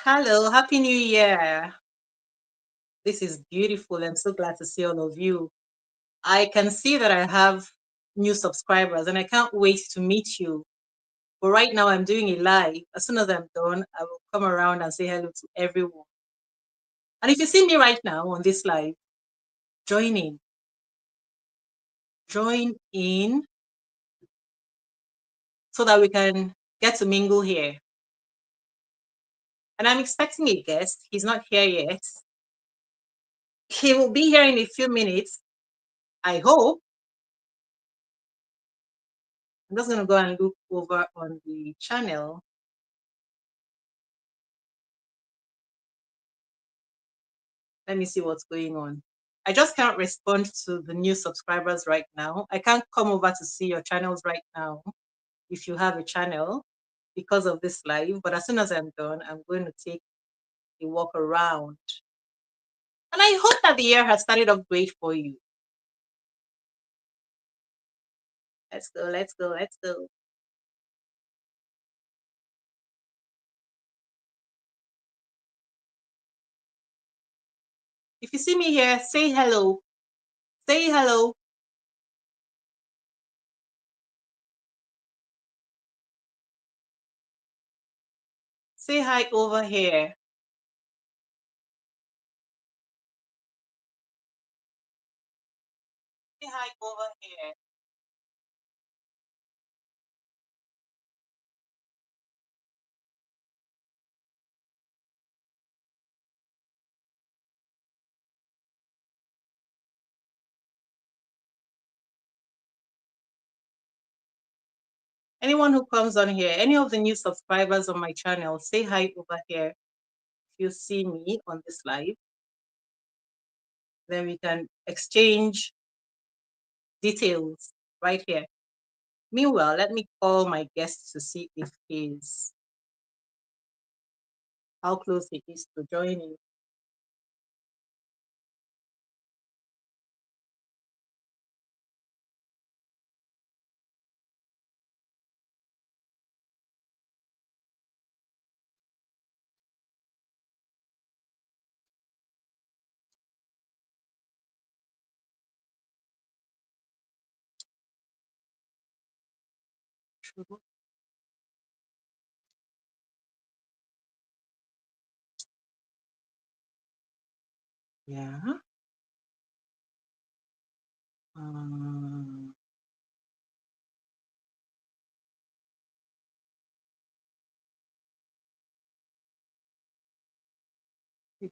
Hello, Happy New Year. This is beautiful. I'm so glad to see all of you. I can see that I have new subscribers and I can't wait to meet you. But right now, I'm doing a live. As soon as I'm done, I will come around and say hello to everyone. And if you see me right now on this live, join in. Join in so that we can get to mingle here. And I'm expecting a guest. He's not here yet. He will be here in a few minutes, I hope. I'm just going to go and look over on the channel. Let me see what's going on. I just can't respond to the new subscribers right now. I can't come over to see your channels right now if you have a channel because of this live. But as soon as I'm done, I'm going to take a walk around. And I hope that the year has started off great for you. Let's go, let's go, let's go. If you see me here, say hello. Say hello. Say hi over here. Say hi over here. Anyone who comes on here, any of the new subscribers on my channel, say hi over here. If you see me on this live, then we can exchange details right here. Meanwhile, let me call my guest to see if he's how close he is to joining. Yeah. Um,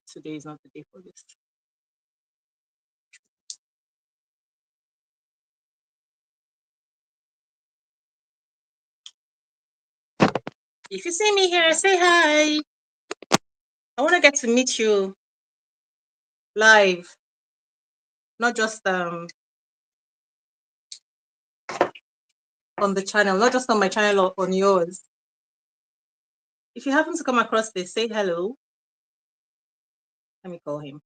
Today is not the day for this. If you see me here, say hi. I want to get to meet you live, not just on the channel, not just on my channel or on yours. If you happen to come across this, say hello. Let me call him.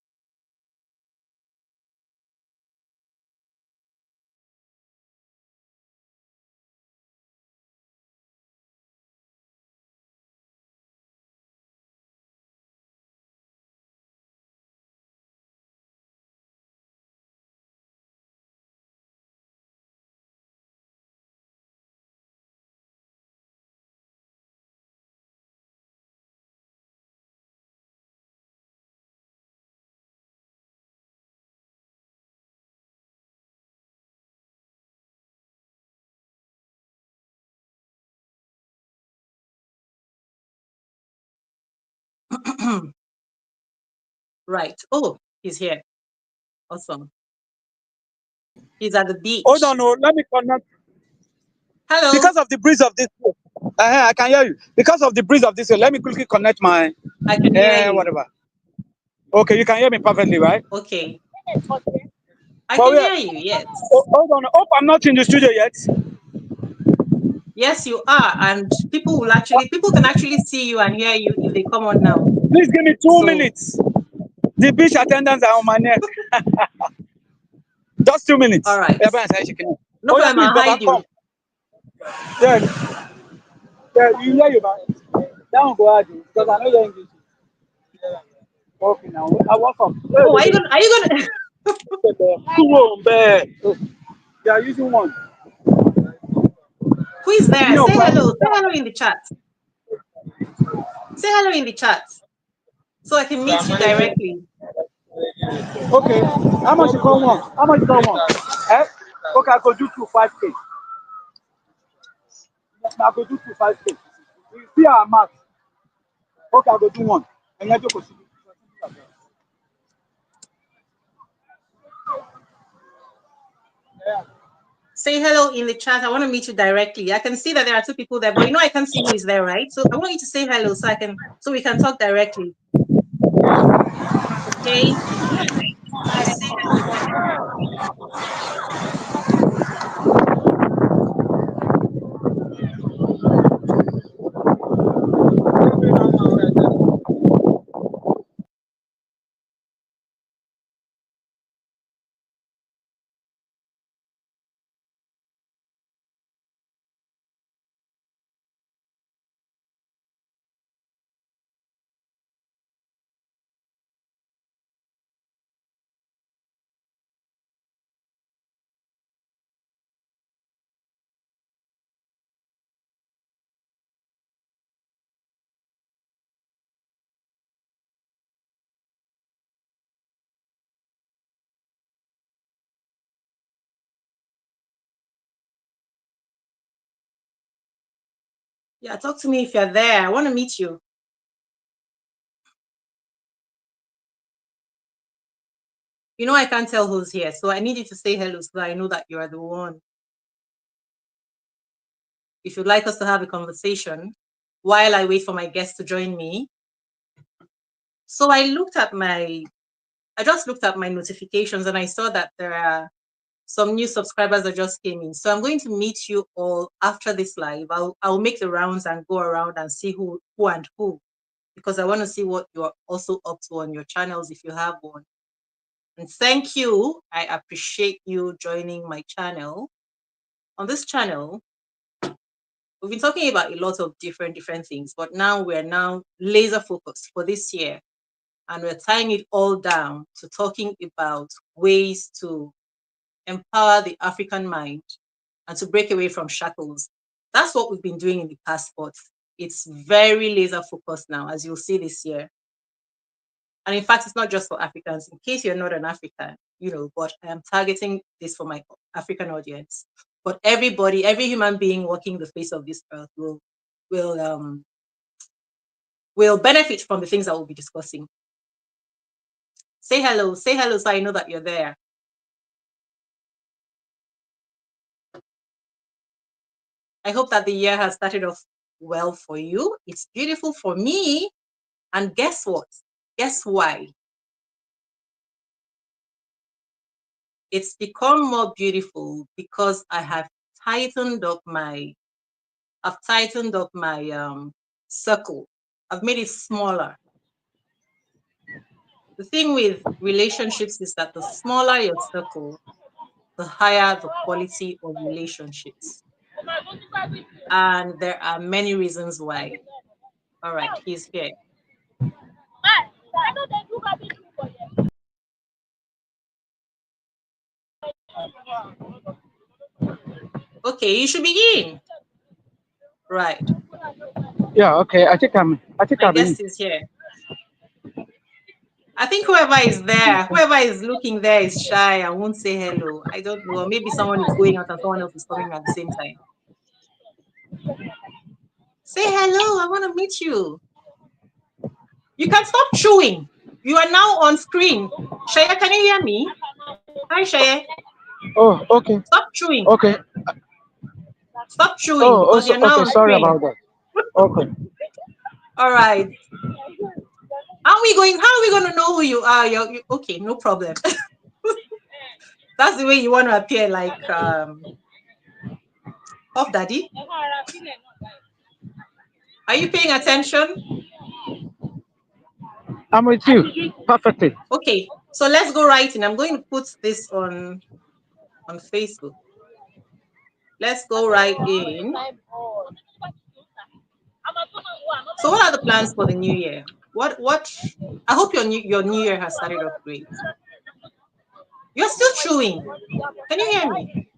Right. Oh, he's here. Awesome. He's at the beach. Hold on, no, let me connect. Hello. Because of the breeze of this, I can hear you. Because of the breeze of this, let me quickly connect my I can hear you. whatever. Okay, you can hear me perfectly, right? Okay. I But can yeah, hear you, yes. hold on. Hope I'm not in the studio yet. Yes, you are. And people can actually see you and hear you if they come on now. Please give me 2 minutes. The beach attendants are on my neck. Just 2 minutes. All right. No Oh yeah, problem. please, I'll Baba, hide you. come. Yeah, you hear you, man. That one go hard because I know you're English. Okay, now I walk up. Oh, are you gonna They are using one. who is Give me there? your Say phone. hello. Say hello in the chat. Say hello in the chat so I can meet you directly. Okay. How much you call one? How much you call one? Eh? Okay, I could do 5K. I could do 5K. You see our math. Okay, I go do one. And you go see. Say hello in the chat. I want to meet you directly. I can see that there are two people there, but you know I can't see who is there, right? So I want you to say hello so we can talk directly. Okay. Just say hello. Yeah, talk to me if you're there. I want to meet you. You know I can't tell who's here, so I need you to say hello so that I know that you are the one. If you'd like us to have a conversation while I wait for my guest to join me. So I just looked at my notifications and I saw that there are some new subscribers that just came in. So I'm going to meet you all after this live. I'll make the rounds and go around and see who and who, because I want to see what you're also up to on your channels if you have one. And thank you. I appreciate you joining my channel. On this channel, we've been talking about a lot of different things, but now we're laser focused for this year. And we're tying it all down to talking about ways to empower the African mind and to break away from shackles. That's what we've been doing in the past, but it's very laser focused now, as you'll see this year. And in fact, it's not just for Africans. In case you're not an African, but I am targeting this for my African audience. But everybody, every human being walking the face of this earth will benefit from the things that we'll be discussing. Say hello so I know that you're there. I hope that the year has started off well for you. It's beautiful for me. And guess what? Guess why? It's become more beautiful because I have tightened up my circle. I've made it smaller. The thing with relationships is that the smaller your circle, the higher the quality of relationships. And there are many reasons why. All right, he's here. Okay, you should begin. Right. Yeah, okay. My guest is here. I think whoever is looking there is shy. I won't say hello. I don't know. Maybe someone is going out and someone else is coming at the same time. Say hello. I want to meet you. You can stop chewing. You are now on screen. Shaya, can you hear me? Hi, Shaya. Oh, okay. Stop chewing. Okay. Stop chewing Oh, because also you're now okay. on Sorry screen. about that. Okay. All right. How are we going to know who you are? Okay, no problem. That's the way you want to appear, like Puff Daddy. Are you paying attention? I'm with you perfectly. Okay, so let's go right in. I'm going to put this on Facebook. Let's go right in. So what are the plans for the new year? What? I hope your new year has started off great. You're still chewing. Can you hear me?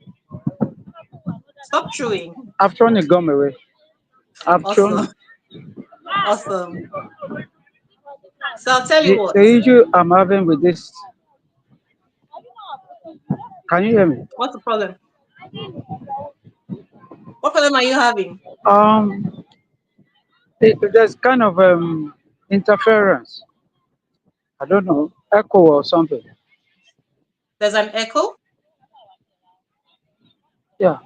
Stop chewing. I've thrown the gum away. I've thrown Awesome. it. Awesome. So I'll tell you what. The issue I'm having with this, can you hear me? What's the problem? What problem are you having? Um, there's kind of interference. I don't know, echo or something. There's an echo, Yeah,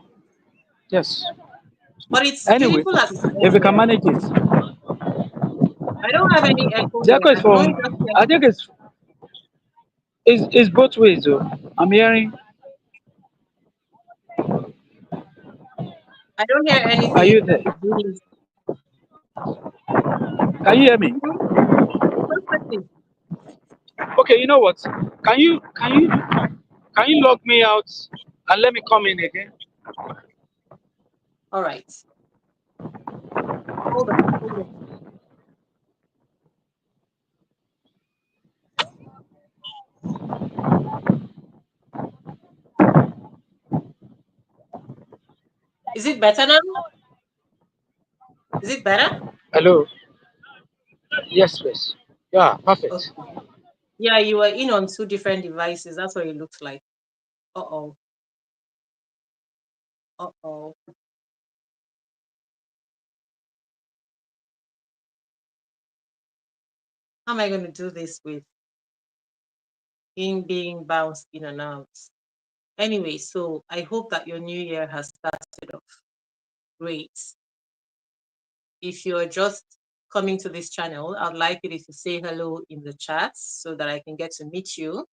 yes. but it's Anyway, beautiful as it if is we can here. manage it. I don't have any echo The here. echo I is can only from, just hear. I think it's both ways though. I'm hearing, I don't hear are anything you except there? the breeze. Can you hear me? Mhm. Perfectly. Okay, you know what? Can you log me out and let me come in again? All right. Hold on. Hold on. Is it better now? Is it better? Hello? Yes, please. Yeah, perfect. Okay. Yeah, you were in on two different devices. That's what it looks like. Uh-oh. Uh-oh. How am I going to do this with in being bounced in and out? Anyway, so I hope that your new year has started off great. If you're just coming to this channel, I'd like you to say hello in the chat so that I can get to meet you.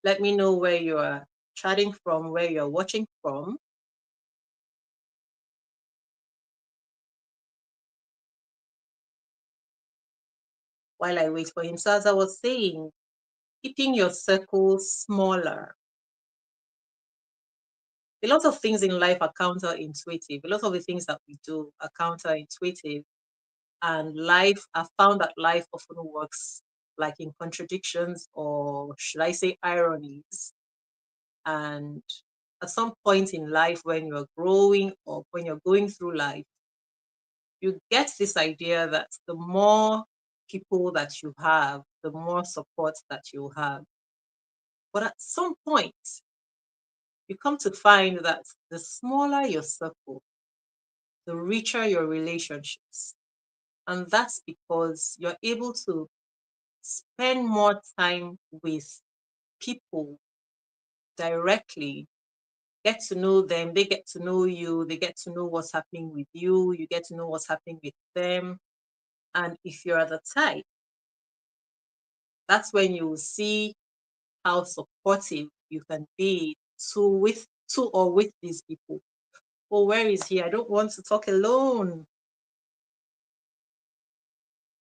Let me know where you are chatting from, where you're watching from. While I wait for him. So as I was saying, keeping your circle smaller. A lot of things in life are counterintuitive. A lot of the things that we do are counterintuitive. And life, I've found that life often works like in contradictions, or should I say ironies. And at some point in life, when you're growing or when you're going through life, you get this idea that the more people that you have, the more support that you have. But at some point, you come to find that the smaller your circle, the richer your relationships. And that's because you're able to spend more time with people directly, get to know them, they get to know you, they get to know what's happening with you, you get to know what's happening with them. And if you're the type, that's when you will see how supportive you can be to or with these people. Oh, where is he? I don't want to talk alone.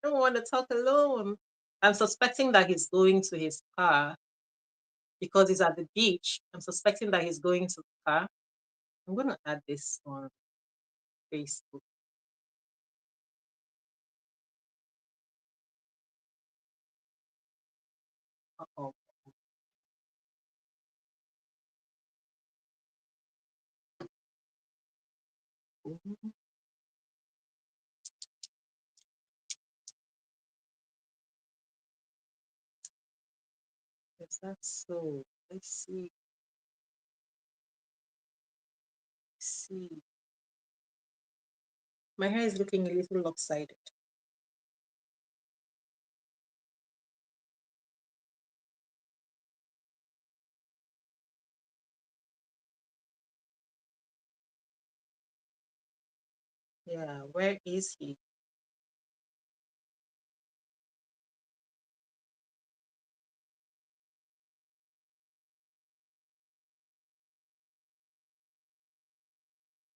I don't want to talk alone. I'm suspecting that he's going to his car because he's at the beach. I'm suspecting that he's going to the car. I'm going to add this on Facebook. Uh-oh. Mhm. Is that so? Let's see. See. My hair is looking a little lopsided. Yeah, where is he?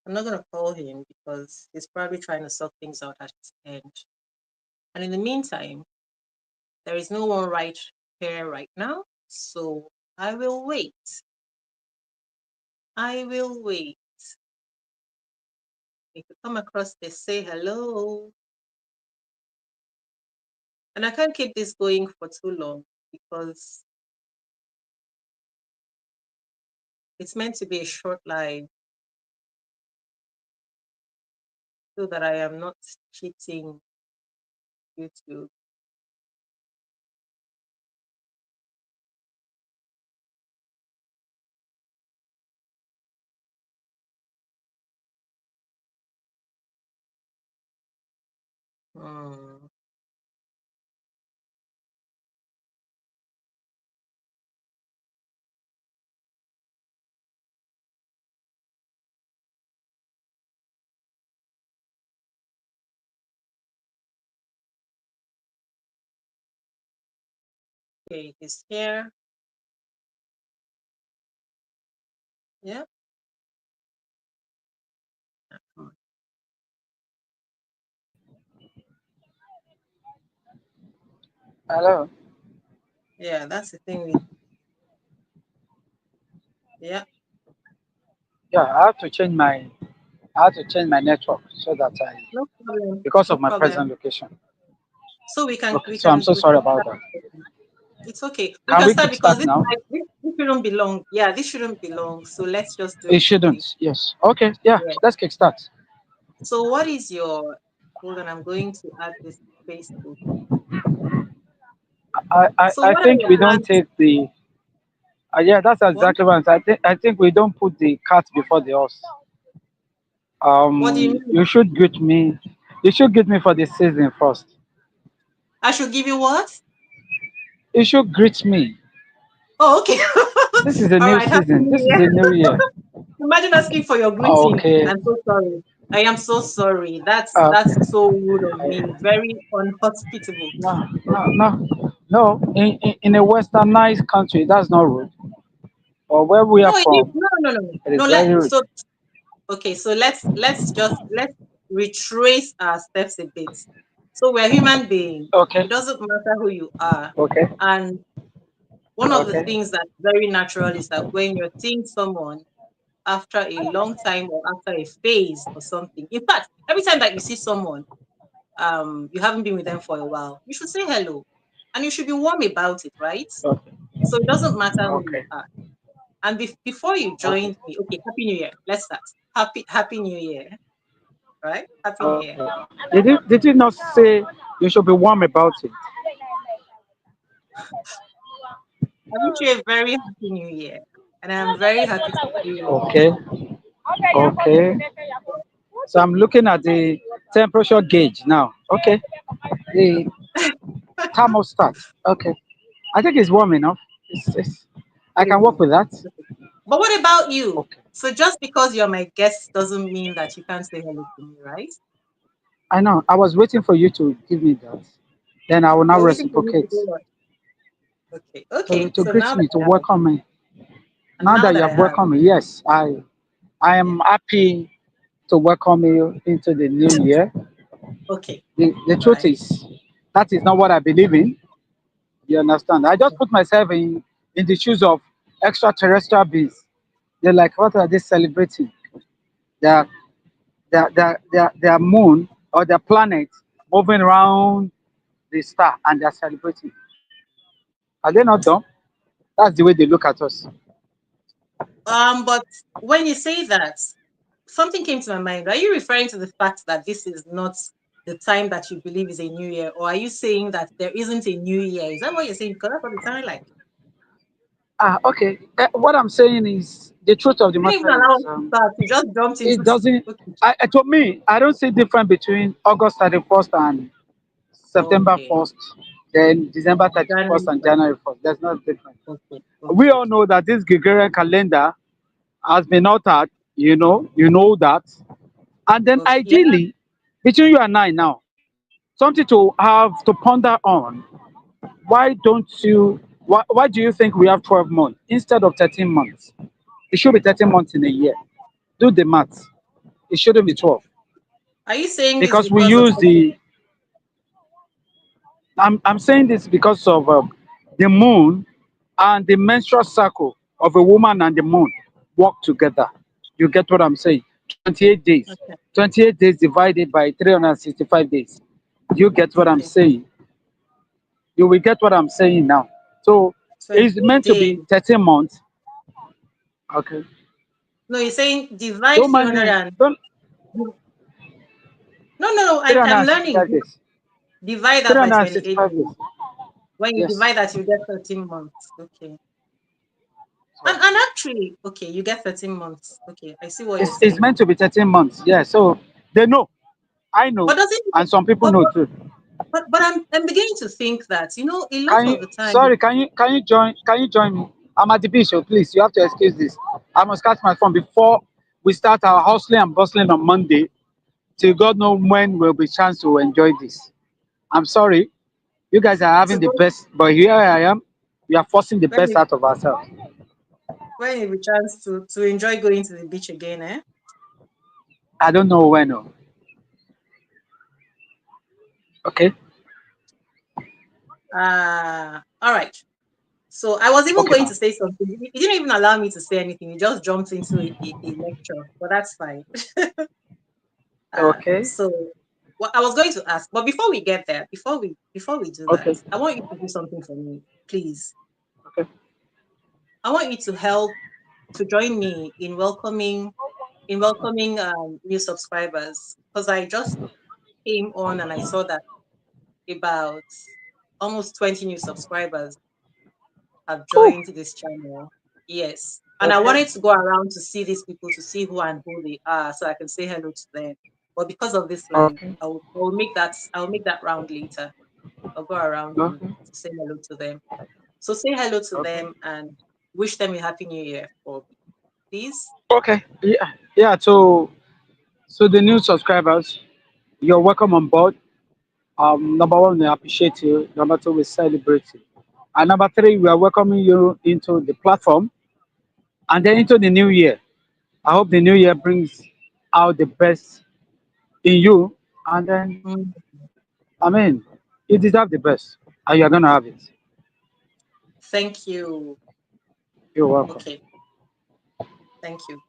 I'm not going to call him because he's probably trying to sort things out at his end. And in the meantime, there is no one right here right now. So I will wait. I will wait. If you come across this, say hello. And I can't keep this going for too long because it's meant to be a short live so that I am not cheating YouTube. Hmm. Okay, it's here. Yeah. Hmm. Hello. Yeah, that's the thing with yeah. Yeah, I have to change my network so that I No problem. because No of my present problem. location. So we can Okay, we so I'm can so we sorry can about start. that. It's okay. We Can can we start because kickstart this now? like this shouldn't be long. Yeah, this shouldn't be long. So let's just do It it quickly. shouldn't. Yes. Okay. Yeah. Yeah. Let's kickstart. So what is your hold on, I'm going to add this to Facebook. So I what are think your we don't plans? take the. Yeah, that's What? exactly what I think we don't put the cart before the horse. What do you mean? You should greet me. You should greet me for the season first. I should give you what? You should greet me. Oh, okay. This is a All new right. Happy season. New This is Year. a new year. Imagine asking for your greeting. Okay. I'm so sorry. I am so sorry. That's Okay. so rude of me. Very unhospitable. No, no, no, no. In a westernized country, that's not rude. Or where we are No, it is. from, No, no, no, no. it is No, very rude. so okay, so let's retrace our steps a bit. So we're human beings. Okay. It doesn't matter who you are. Okay. And one of the Okay. things that's very natural is that when you're seeing someone after a long time or after a phase or something. In fact, every time that you see someone, you haven't been with them for a while, you should say hello. And you should be warm about it, right? Okay. So it doesn't matter who you Okay. are. And before you Okay. joined me, okay, Happy New Year. Let's start. Happy New Year, right? Happy New Year. Okay. Did you not say you should be warm about it? I wish you a very happy New Year, and I'm very happy to see you again. Okay. Okay. So I'm looking at the temperature gauge now. Okay. The thermostat. Okay. I think it's warm enough. I can work Okay. with that. But what about you? Okay. So just because you're my guest doesn't mean that you can't say hello to me, right? I know. I was waiting for you to give me that. Then I will now You're waiting for me to reciprocate. do what? Okay, To, okay. to So greet now that me, to I have, welcome me. and Now now that you that I have have, welcomed me, yes, I yeah. am happy to welcome you into the new year. Okay, The all truth right. is, that is not what I believe in. You understand? I just put myself in the shoes of extraterrestrial beings. They're like, what are they celebrating? Their their moon or their planet moving around the star, and they're celebrating. Are they not dumb? That's the way they look at us. But when you say that, something came to my mind. Are you referring to the fact that this is not the time that you believe is a new year, or are you saying that there isn't a new year? Is that what you're saying? Because that's what it sounded like. Okay. What I'm saying is the truth of the You didn't matter even allow is us to start. You just jumped into. it doesn't. Okay. To me, I don't see difference between August 31st and September Okay. 1st, then December 31st January and 1st. January 1st. There's no difference. Okay. We Okay. all know that this Gregorian calendar has been altered. You know that. And then Okay. Yeah. ideally, between you and I now, something to have to ponder on. Why don't you? Why do you think we have 12 months instead of 13 months? It should be 13 months in a year. Do the math. It shouldn't be 12 Are you saying this because we because of use something? the. I'm saying this because of the moon and the menstrual cycle of a woman and the moon. work together. You get what I'm saying? 28 days. Okay. 28 days divided by 365 days. You get what I'm Okay. saying? You will get what I'm saying now. So it's 28 meant to be days. 13 months. Okay. No, you're saying divide Don't mind 300 me. and Don't no, no. I'm learning. 365 days. Divide that by 28 365 days. days. When you Yes. divide that, you get 13 months. Okay. So And actually, okay, you get 13 months. Okay, I see what you're it's saying. meant to be 13 months. Yeah. So they know. I know. But does it And some people but know but too. but I'm beginning to think that, a lot Can you of the time. sorry, can you join me? I'm at the beach, so please you have to excuse this. I must catch my phone before we start our hustling and bustling on Monday till God know when will be chance to enjoy this. I'm sorry. You guys are To having the go best, but here I am. We are forcing the when best it out of ourselves. when it be chance to enjoy going to the beach again, eh? I don't know when. Oh. Okay. All right. So I was even Okay, going ma'am. to say something. You didn't even allow me to say anything. You just jumped into a lecture, but that's fine. Okay. So what I was going to ask, but before we get there, before we do that, Okay. I want you to do something for me, please. Okay. I want you to help to join me in welcoming new subscribers, because I just came on and I saw that about almost 20 new subscribers have Cool. joined this channel. Yes. And I Okay. wanted to go around to see these people, to see who and who they are, so I can say hello to them. But because of this line, Okay. I will make that round later. I'll go around and Okay. to say hello to them. So say hello to Okay. them and wish them a happy new year for me, please. Okay. Yeah. Yeah. So the new subscribers, you're welcome on board. Number one, we appreciate you. Number two, we celebrate you. And number three, we are welcoming you into the platform and then into the new year. I hope the new year brings out the best in you. And then, Mm, I mean, you deserve the best and you're going to have it. thank you. You're welcome. Okay, thank you.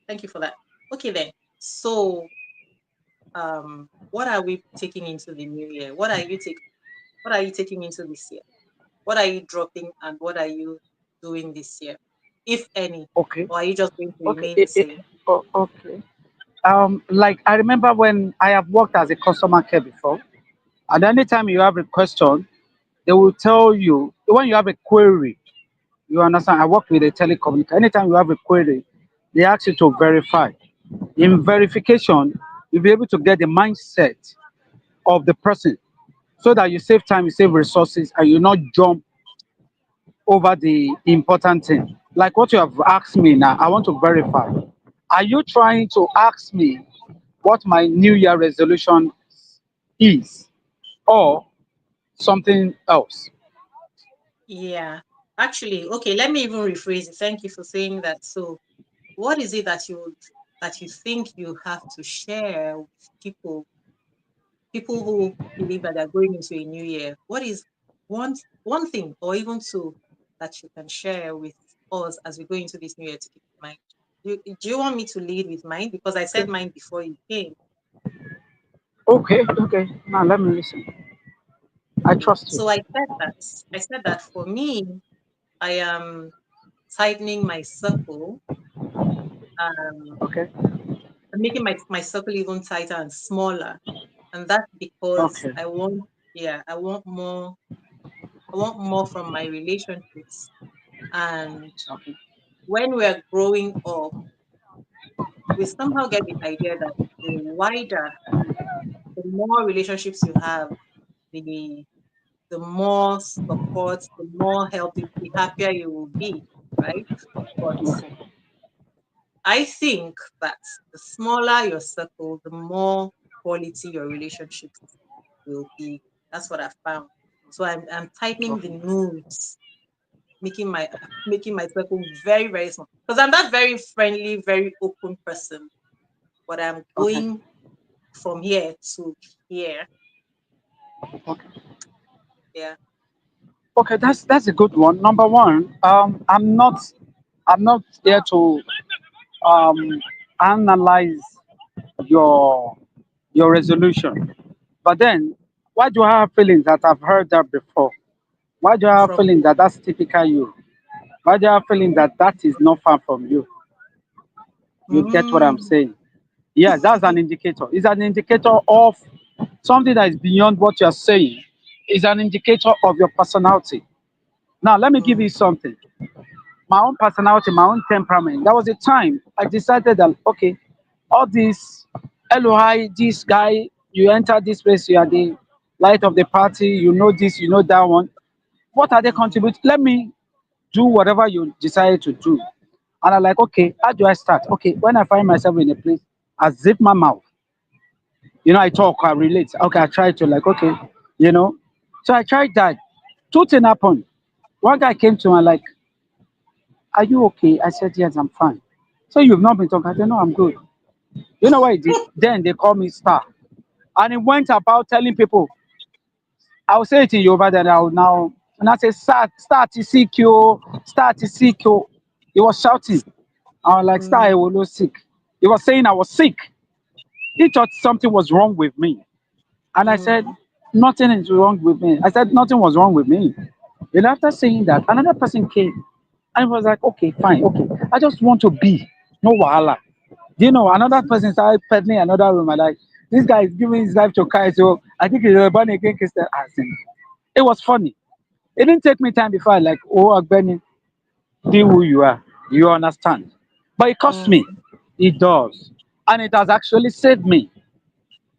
Thank you for that. Okay then. So what are we taking into the new year? What are you taking into this year? What are you dropping and what are you doing this year, if any? Okay. Or are you just going to Okay. remain the same? Okay. Like I remember when I have worked as a customer care before, and anytime you have a question, they will tell you when you have a query. You understand? I work with a telecommunicator. Anytime you have a query, they ask you to verify. In verification, you'll be able to get the mindset of the person so that you save time, you save resources, and you not jump over the important thing. Like what you have asked me now, I want to verify. Are you trying to ask me what my New Year resolution is or something else? Yeah. Actually, okay, let me even rephrase it. Thank you for saying that. So, what is it that you think you have to share with people who believe that they're going into a new year? What is one thing or even two that you can share with us as we go into this new year to keep in mind? Do you want me to lead with mine? Because I said Okay, mine before you came. okay. Now let me listen. I Okay. trust you. So I said that for me, I am tightening my circle, um, Okay, and making my circle even tighter and smaller. And that's because okay, I want more from my relationships. And okay, when we're growing up, we somehow get the idea that the more relationships you have, the the more support, the more help, the happier you will be, right? But okay, I think that the smaller your circle, the more quality your relationships will be. That's what I found. So I'm tightening the okay, noose, making my circle very, very small. Because I'm that very friendly, very open person. But I'm okay, going from here to here. okay. Yeah. Okay, that's a good one. Number one, I'm not here to. um, analyze your your resolution. But then, why do I have feelings that I've heard that before? Why do I have from feeling that that's typical you? Why do I have feeling that that is not far from you? You get what I'm mm, saying? Yes, that's an indicator. It's an indicator of something that is beyond what you're saying. It's an indicator of your personality. Now, let me give mm, you something. My own personality, my own temperament. There was a time I decided that, okay, all this LOI, this guy, you enter this place, you are the light of the party, you know this, you know that one. What are they mm, contribute? Let me do whatever you decided to do. And I'm like, okay, how do I start? Okay, when I find myself in a place, I zip my mouth. I talk, I relate. Okay, I try to like, okay, you know. So I tried that. Two things happened. One guy came to me like, are you okay? I said, yes, I'm fine. So you've not been talking? I said, no, I'm good. You know what he did? Then they call me star. And he went about telling people, I'll say it in Yoruba, then I'll now, and I say, start to seek you, start to seek you. He was shouting. I was like, star, I mm, will not sick. He was saying I was sick. He thought something was wrong with me. And I said, mm, nothing is wrong with me. I said, nothing was wrong with me. And after saying that, another person came and was like, okay, fine, okay. I just want to be. No wahala. Another person started peddling another room. I like, this guy is giving his life to Christ. So I think he's a born again Christian. It was funny. It didn't take me time before I like, oh, Agbeni, be who you are. You understand. But it cost me. mm, It does. And it has actually saved me.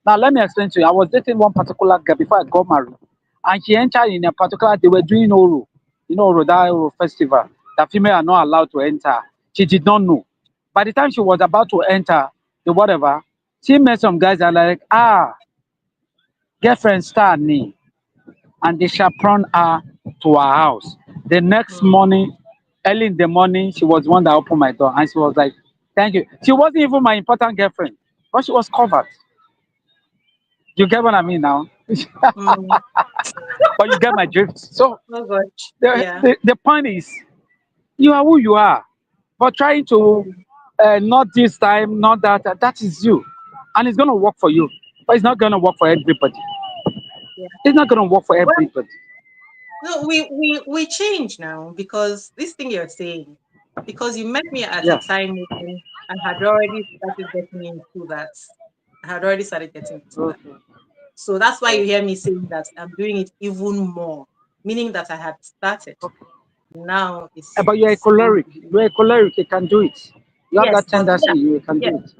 Now, let me explain to you. I was dating one particular girl before I got married. And she entered in a particular, they were doing Oro. Oro, that Oro festival. That female are not allowed to enter. She did not know. By the time she was about to enter the whatever, she met some guys that are like, girlfriend star me. And they chaperoned her to her house. The next mm, morning, early in the morning, she was the one that opened my door. And she was like, thank you. She wasn't even my important girlfriend, but she was covered. You get what I mean now? mm. But you get my drift. So Oh gosh. the, Yeah. the, the point is, you are who you are. But trying to Mm, not this time, not that, that is you. And it's going to work for you. But it's not going to work for everybody. yeah. It's not going to work for Well, everybody. no, we change now because this thing you're saying, because you met me at a Yeah. time when I had already started getting into that. I had already started getting into that. Okay. So that's why you Okay. hear me saying that I'm doing it even more, meaning that I had started. Now But you're a it's going choleric. to be You're a choleric. You can do it. You have yes, that but tendency. yeah, You can yeah, do it.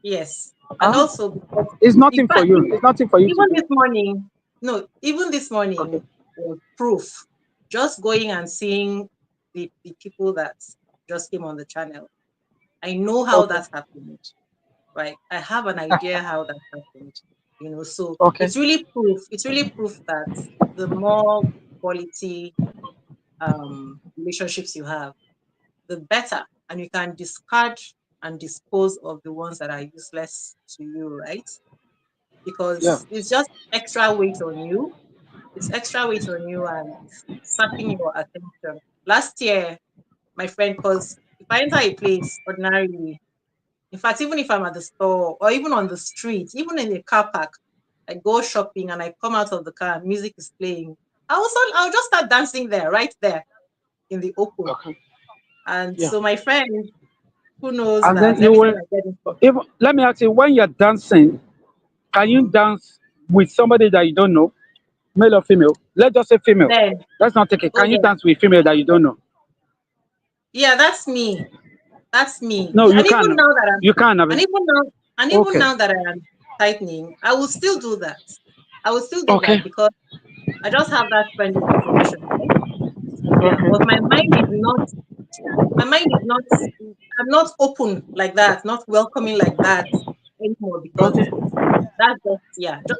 yes. And Ah, also because it's in nothing for fact, you. It's nothing for you to even do. this morning, no, even this Okay. morning was proof. Just going and seeing the people that just came on the channel. I know how Okay. that happened, right? I have an idea how that happened, so Okay. it's really proof that the more quality relationships you have, the better. And you can discard and dispose of the ones that are useless to you, right? Yeah. Because it's just extra weight on you. It's extra weight on you and sucking your attention. Last year, my friend, because if I enter a place ordinarily, in fact, even if I'm at the store or even on the street, even in a car park, I go shopping and I come out of the car, music is playing. I'll just start dancing there, right there in the open. Okay. And Yeah. so my friend who knows And then that you every time will. I get into If let me ask you, when you're dancing, can you mm, dance with somebody that you don't know, male or female? Let's just say female. then, Let's not take it. oh Can you yeah, dance with female that you don't know? yeah, that's me. That's me. No, Yeah, you can't. You can't have and it. even now, and even Okay. now that I am tightening, I will still do that. I will still do Okay. that because I just have that friendly disposition, right? Yeah, Okay. but my mind is not I'm not open like that, not welcoming like that anymore because Okay.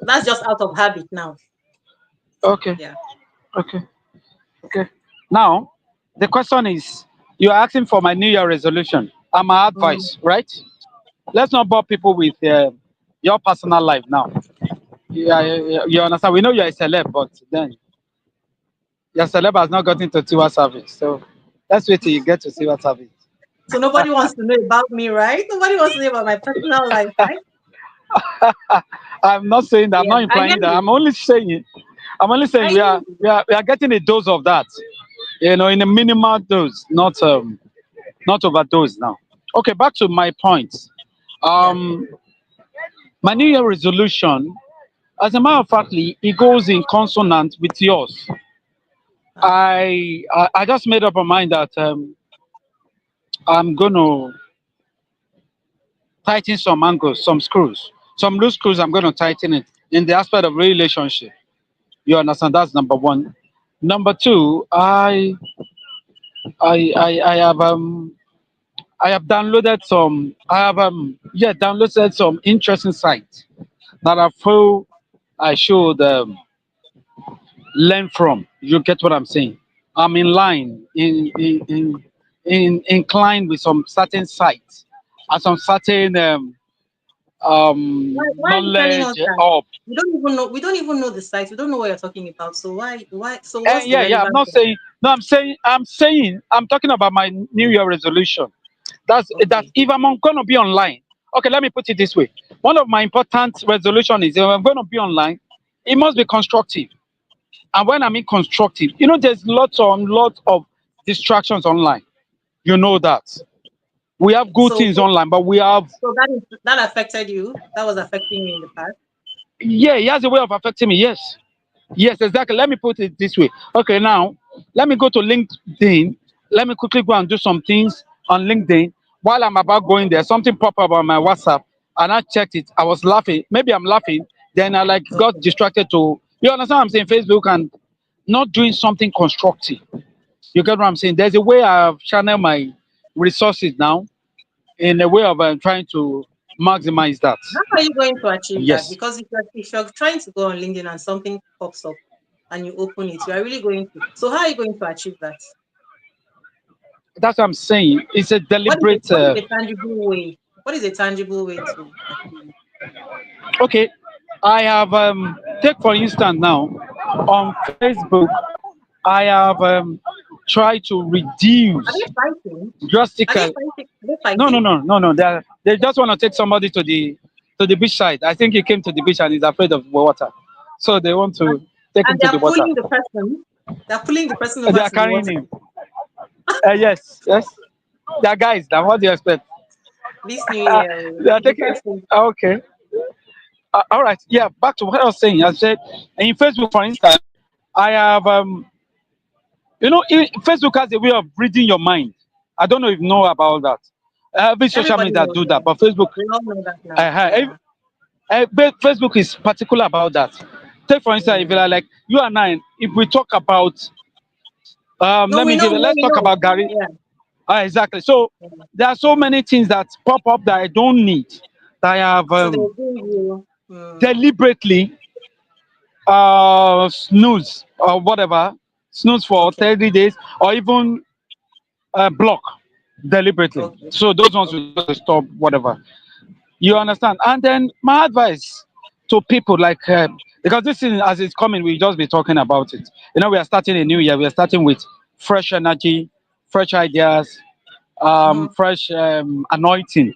that's just out of habit now. Okay. Yeah. Okay. Okay. Now, the question is, you're asking for my New Year resolution and my Mm, advice, right? Let's not bore people with your personal life now. You understand? We know you're a celeb, but then your celeb has not gotten to Tiwa Service. So let's wait till you get to Tiwa Service. So nobody wants to know about me, right? Nobody wants to know about my personal life, right? I'm not saying that. I'm Yeah, not I hear implying that. you. I'm only saying I we hear are you. we are we are getting a dose of that. In a minimal dose, not overdose now. Okay, back to my point. Yeah. Um, my New Year resolution, as a matter of fact, it goes in consonant with yours. Wow. I just made up my mind that I'm gonna tighten some angles, some screws, some loose screws. I'm gonna tighten it in the aspect of relationship. You understand? That's number one. Number two, I have downloaded some. I have downloaded some interesting sites that I feel I should learn from. You get what I'm saying? I'm in line in inclined with some certain sites and some certain Why are you telling us knowledge that? of. We don't even know. We don't even know the site. We don't know what you're talking about. So why? Why? So what's And the yeah, I'm relevance not of it? saying no. I'm talking about my New Year resolution. That's Okay. if I'm going to be online. Okay, let me put it this way. One of my important resolution is if I'm going to be online, it must be constructive. And when I mean constructive, there's lots of distractions online. You know that we have good So things online, but we have. that affected you. That was affecting you in the past. Yeah, it has a way of affecting me. Yes, yes, exactly. Let me put it this way. Okay, now let me go to LinkedIn. Let me quickly go and do some things on LinkedIn. While I'm about going there, something popped up on my WhatsApp, and I checked it. I was laughing. Maybe I'm laughing. Then I like got Okay. distracted to. You understand what I'm saying? Facebook and not doing something constructive. You get what I'm saying? There's a way I've channeled my resources now in a way of trying to maximize that. How are you going to achieve that? Yes, Because if you're trying to go on LinkedIn and something pops up and you open it, you are really going to. So how are you going to achieve that? that's what I'm saying. It's a What is it? deliberate. What is a tangible way? What is a tangible way to achieve it? Okay, I have take for instance now on Facebook, I have tried to Are they reduce fighting? Are they drastically. fighting? Are they No, no, fighting? no, no, no. They just want to take somebody to the beach side. I think he came to the beach and he's afraid of water, so they want And, to take him and they to the are water. pulling the person. They are pulling the person They over are to the carrying water. him. Yes, yes. They are guys. Now, what do you expect? This new year, They are be taking. careful. Okay. All right. Yeah. Back to what I was saying. I said in Facebook, for instance, I have Facebook has a way of reading your mind. I don't know if you know about that. Every social Everybody media knows do that, that. but Facebook, We all know that now. uh, Yeah. Facebook is particular about that. Take for instance, if you Mm. are like you and I, if we talk about, No, we know. No, let's we talk know. about Gary. Yeah. Exactly. So Yeah. there are so many things that pop up that I don't need. That I have So they give you. deliberately snooze or whatever, snooze for Okay. 30 days or even block deliberately. Okay. So those ones will Okay. just stop, whatever. You understand? And then my advice to people like, because this thing as it's coming, we just be talking about it. We are starting a new year. We are starting with fresh energy, fresh ideas, Mm-hmm. fresh anointing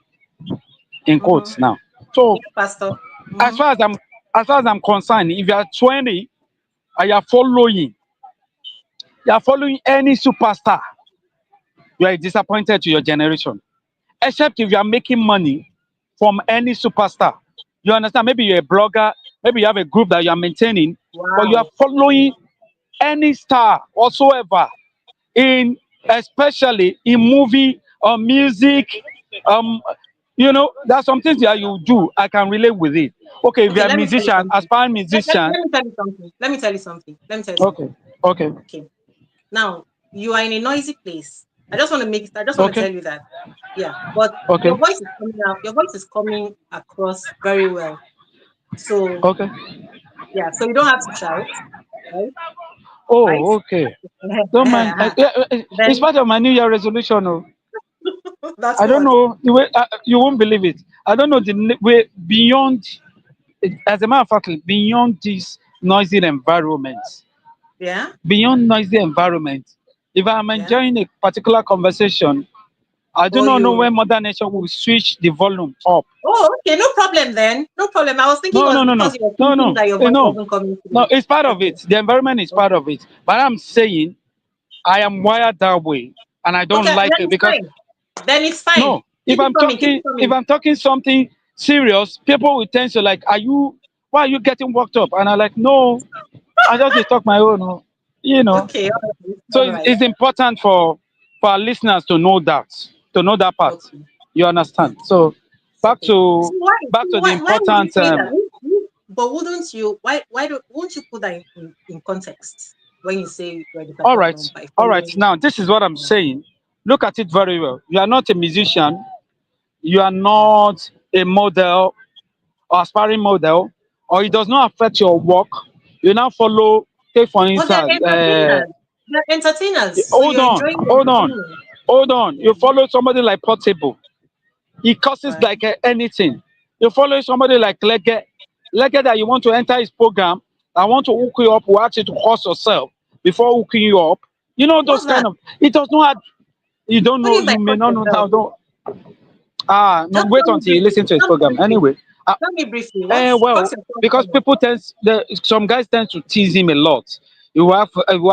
in Mm-hmm. quotes now. So Yeah, Pastor. as Mm-hmm. far as I'm as far as I'm concerned, if you are 20 and you are following any superstar, you are disappointed to your generation. Except if you are making money from any superstar. You understand? Maybe you're a blogger, maybe you have a group that you are maintaining, but you are Wow. following any star whatsoever in especially in movie or music. Um, there are some things that you do. I can relate with it. Okay, if Okay, you're a let me tell you musician, something. aspiring Let musician. me tell you something. Let me tell you something. Let me tell you Okay, something. okay, Okay. Now, you are in a noisy place. I just want to okay, tell you that. Yeah. But okay, your voice is coming out. Your voice is coming across very well. So, okay. yeah. So you don't have to shout, right? Right? Oh, okay. Don't mind. It's Then part of my New Year resolution. Oh. that's I don't what. know the way you won't believe it. I don't know the way beyond. As a matter of fact, beyond this noisy environment, Yeah. beyond noisy environment, if I'm Yeah. enjoying a particular conversation, I do Or not know you? when Mother Nature will switch the volume up. Oh, okay, no problem then. No problem. I was thinking it No, was no, no, no, because you were no, thinking no, that your voice no, wasn't coming no. through. It's part of Okay, it. The environment is part okay, of it. But I'm saying I am wired that way, and I don't okay. like Then it it's because fine. Then it's fine. no. Keep it coming. Keep it If coming. I'm talking something serious, people will tend to like, are you? Why are you getting worked up? And I'm like, no, I just dey talk my own. Oh. You know. Okay, all right, So all right. it's important for our listeners to know that part. Okay, You okay, understand? So back okay. to So why, back to the why would you important. say that? But wouldn't you? Why don't? Won't you put that in context when you say you're the All perfect right, mom by all right. following? Now this is what I'm Yeah, saying. Look at it very well. You are not a musician. You are yeah. not a model or aspiring model, or it does not affect your work. You now follow. Take for But they're instance. entertainers. They're entertainers. So Hold you're on, enjoying the hold on, entertainment. hold on. Yeah. You follow somebody like Portable. He curses Right. like anything. You follow somebody like Lege. Lege that you want to enter his program. I want to hook you up. We ask you to curse yourself before hooking you up. You know those What's kind that? of. It does not. You don't What do know. you mean You by may cut not know yourself? how. Don't. Ah, no. Just Wait until you listen to his tell me program. briefly. Anyway. Tell me briefly. What's Well, your because problem? people tend, some guys tend to tease him a lot. He will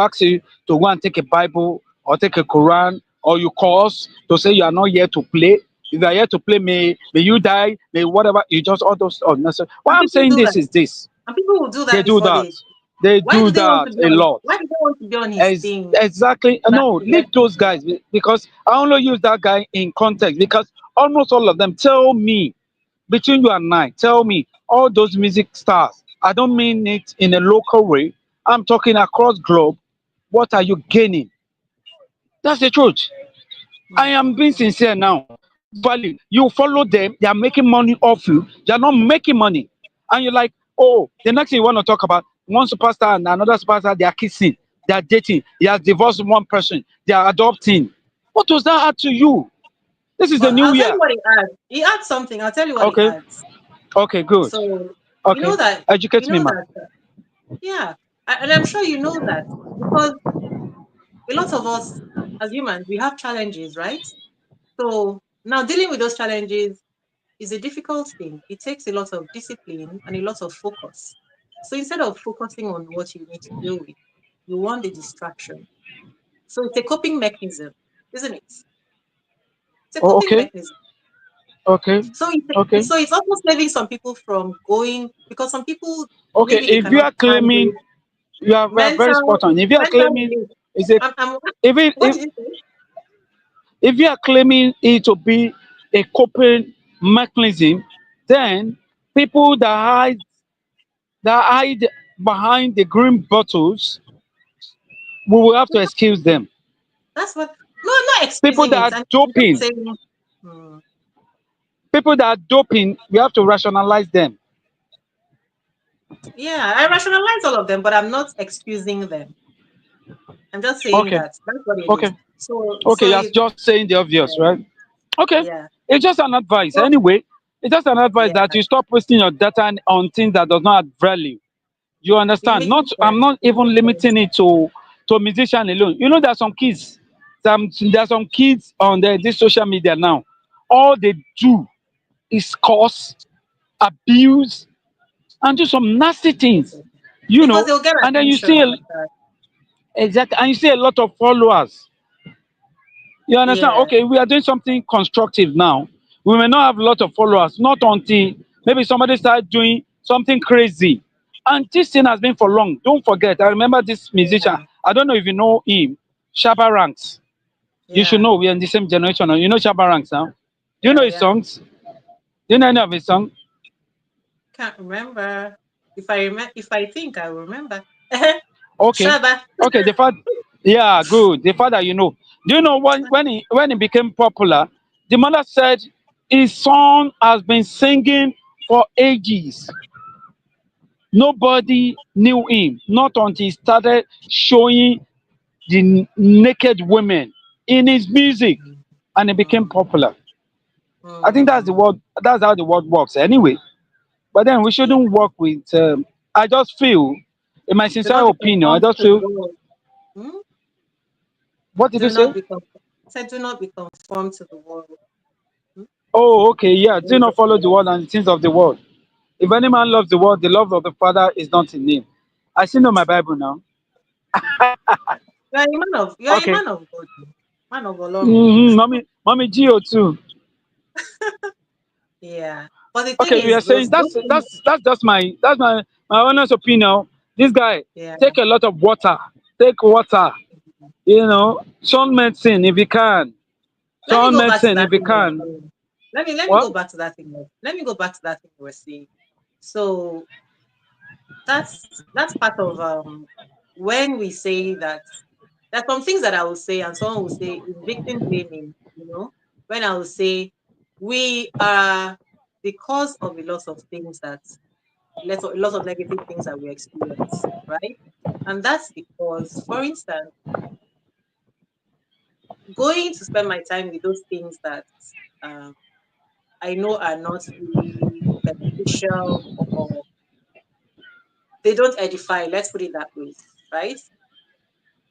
ask you to go and take a Bible or take a Quran, or you curse to say you are not here to play. If you are here to play, may you die, may whatever. You just all those unnecessary. Why And I'm people saying do this that. is this: And people will do they that do before that. they. They Why do do they want to that be a on? lot. Why do they want to be on his thing? Exactly. That No, to get leave those guys because I only use that guy in context because almost all of them tell me between you and I, tell me, all those music stars, I don't mean it in a local way. I'm talking across globe. What are you gaining? That's the truth. I am being sincere now. What value? You follow them, they are making money off you. They are not making money. And you're like, oh, the next thing you want to talk about, one superstar and another superstar, they are kissing, they are dating, he has divorced one person, they are adopting. What does that add to you? This is the But new I'll tell you year. what he adds. He adds something. I'll tell you what he Okay, adds. okay, good. So you know Okay, that educate me, man. yeah, and I'm sure you know that because a lot of us as humans we have challenges, right? So now dealing with those challenges is a difficult thing. It takes a lot of discipline and a lot of focus. So instead of focusing on what you need to deal with, you want the distraction. So it's a coping mechanism, isn't it? It's a Oh, coping okay, mechanism. okay, So okay, so it's almost saving some people from going because some people okay. maybe they If you cannot are claiming, handle you are very spot on. If you are mental claiming, relief. is it I'm if it what did you say? if you are claiming it to be a coping mechanism, then people that hide behind the green bottles, we will have to excuse them. That's what no, I'm not People excusing that it. are I'm just doping, saying hmm, people that are doping, we have to rationalize them. yeah, I rationalize all of them, but I'm not excusing them. I'm just saying Okay, that that's what it is. okay, okay. So You're just saying the obvious, yeah, right? Okay, yeah. it's just an advice. So Anyway, it's just an advice yeah, that you stop wasting your data on things that does not add value. You it's understand? making Not, I'm sense. not It even makes sense. limiting it to musician alone. You know, there are some kids. There are some kids on this social media now. All they do is curse, abuse, and do some nasty things. You Because know, they'll get and then you see attention like that. exactly, and you see a lot of followers. You understand? Yeah, Okay, we are doing something constructive now. We may not have a lot of followers, not until maybe somebody starts doing something crazy. And this thing has been for long. Don't forget, I remember this musician. yeah, I don't know if you know him, Shabba Ranks. You should yeah, know we are in the same generation. You know Shabba Ranks now. Do you know yeah, his yeah. songs? Do you know any of his songs? Can't remember. If I think I will remember. Okay. Shaba. Okay, the fact, yeah, good. The fact that you know. Do you know when he became popular, the mother said his son has been singing for ages. Nobody knew him, not until he started showing the naked women in his music and it became Mm, popular. I think that's the mm. world. That's how the world works anyway. But then we Yeah. shouldn't work with. I just feel, in my Do sincere not be opinion, I conformed just to feel. God. Hmm? What did you Do not say? be conformed. Said, do not be conformed to the world. Hmm? Oh, okay, yeah. Don't Do get not follow the led. world and the things of the world. If any man loves the world, the love of the Father is not in him. I still know my Bible now. You are a Okay. man of God. Man of Olorun. Mommy Gio too. Yeah. But the thing Okay, we are is, saying that's just my honest opinion. This guy yeah. take a lot of water. Take water. Sun medicine if you can. Let me Sun go back to medicine that if you thing you were can. saying. Let me What? go back to that thing. Let me go back to that thing you were saying. So that's part of when we say that there are some things that I will say and someone will say is victim blaming, when I will say we are because of a lot of things that a lot of negative things that we experience, right? And that's because, for instance, going to spend my time with those things that um, I know are not really beneficial or they don't edify, let's put it that way, right?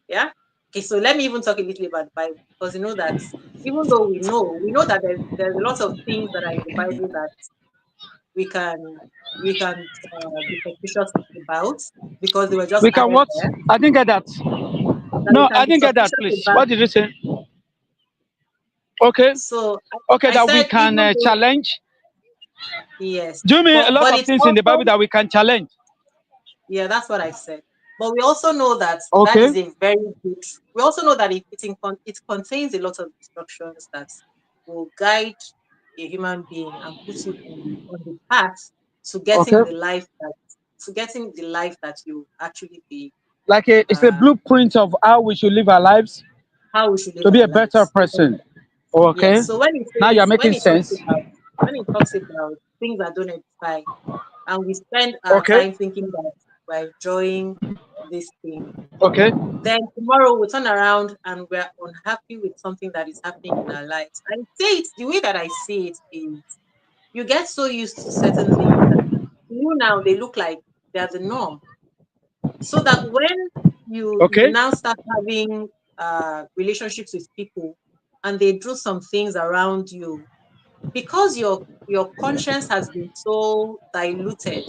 Yeah. Okay, so let me even talk a little about the Bible because you know that even though we know that there's a lot of things that are in the Bible that we can we can be suspicious about because they were just We can added what? there I didn't get that. that we No, can I be didn't get that, suspicious please. about. What did you say? Okay. So Okay, I that we said can even though challenge. yes, Do you mean a lot but of it's things in the Bible also that we can challenge? yeah, that's what I said. But we also know that that Okay. is a very good. We also know that it contains a lot of instructions that will guide a human being and put you on the path to getting Okay. the life that you actually be Like it's a uh, blueprint of how we should live our lives how we should live to be our a better lives. person. Okay. Yes. So when it Now you're says making sense. when it talks about things that don't edify, and we spend our Okay. time thinking that we're enjoying this thing. Okay. Then tomorrow we turn around and we're unhappy with something that is happening in our lives. I say it the way that I see it is you get so used to certain things that you now they look like they're the norm. So that when you Okay. now start having relationships with people and they do some things around you, because your conscience has been so diluted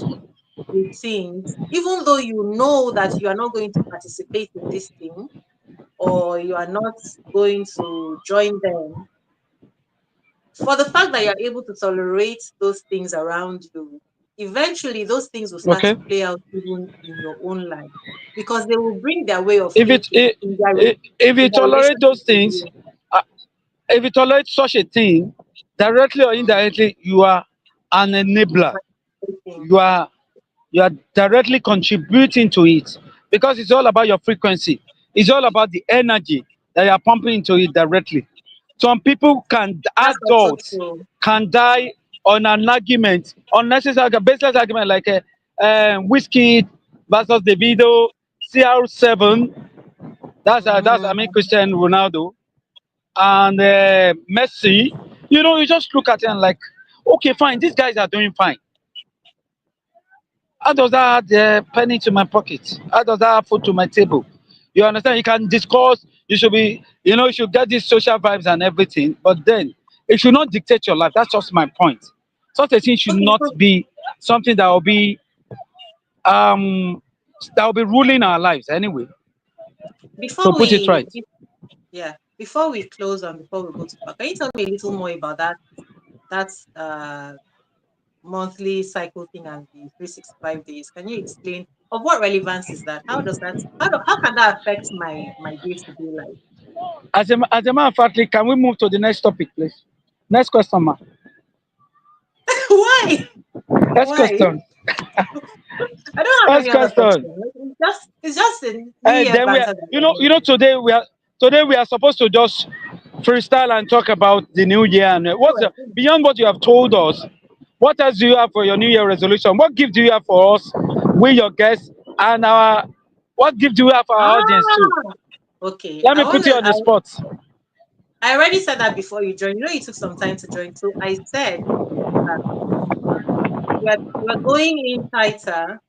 with things, even though you know that you are not going to participate in this thing, or you are not going to join them, for the fact that you're able to tolerate those things around you, eventually those things will start Okay. to play out even in your own life because they will bring their way of If it, thinking in their, if you in their tolerate relationship those with things, you. uh, if you tolerate such a thing, directly or indirectly, you are an enabler. You are you are directly contributing to it because it's all about your frequency. It's all about the energy that you are pumping into it directly. Some people can That's also adults true. can die on an argument, unnecessary, baseless argument like whiskey versus Davido, CR7. That's I mean Mm, Cristiano Ronaldo and Messi. You just look at it and like, okay, fine, these guys are doing fine. How does that add a penny to my pocket? How does that add food to my table? You understand? You can discuss, you should be, you should get these social vibes and everything, but then it should not dictate your life. That's just my point. Such a thing should okay, not so be something um that will be ruling our lives anyway. To before put it right. yeah, before we close and before we go to back, can you tell me a little more about that monthly cycle thing and the 365 days? Can you explain of what relevance is that? How can that affect my day-to-day life? As a matter of fact, can we move to the next topic, please? Next question, ma. Why? Next Why? question. I don't have Next any other question. question. It's just a New Year Then banter that we're having. today we are supposed to just freestyle and talk about the new year and No, what's beyond what you have told us. What else do you have for your new year resolution? What gift do you have for us, we your guests, and our what gift do you have for our audience too? Ah, okay. Let me put you on the spot. I already said that before you joined. You took some time to join. So I said that we're going in tighter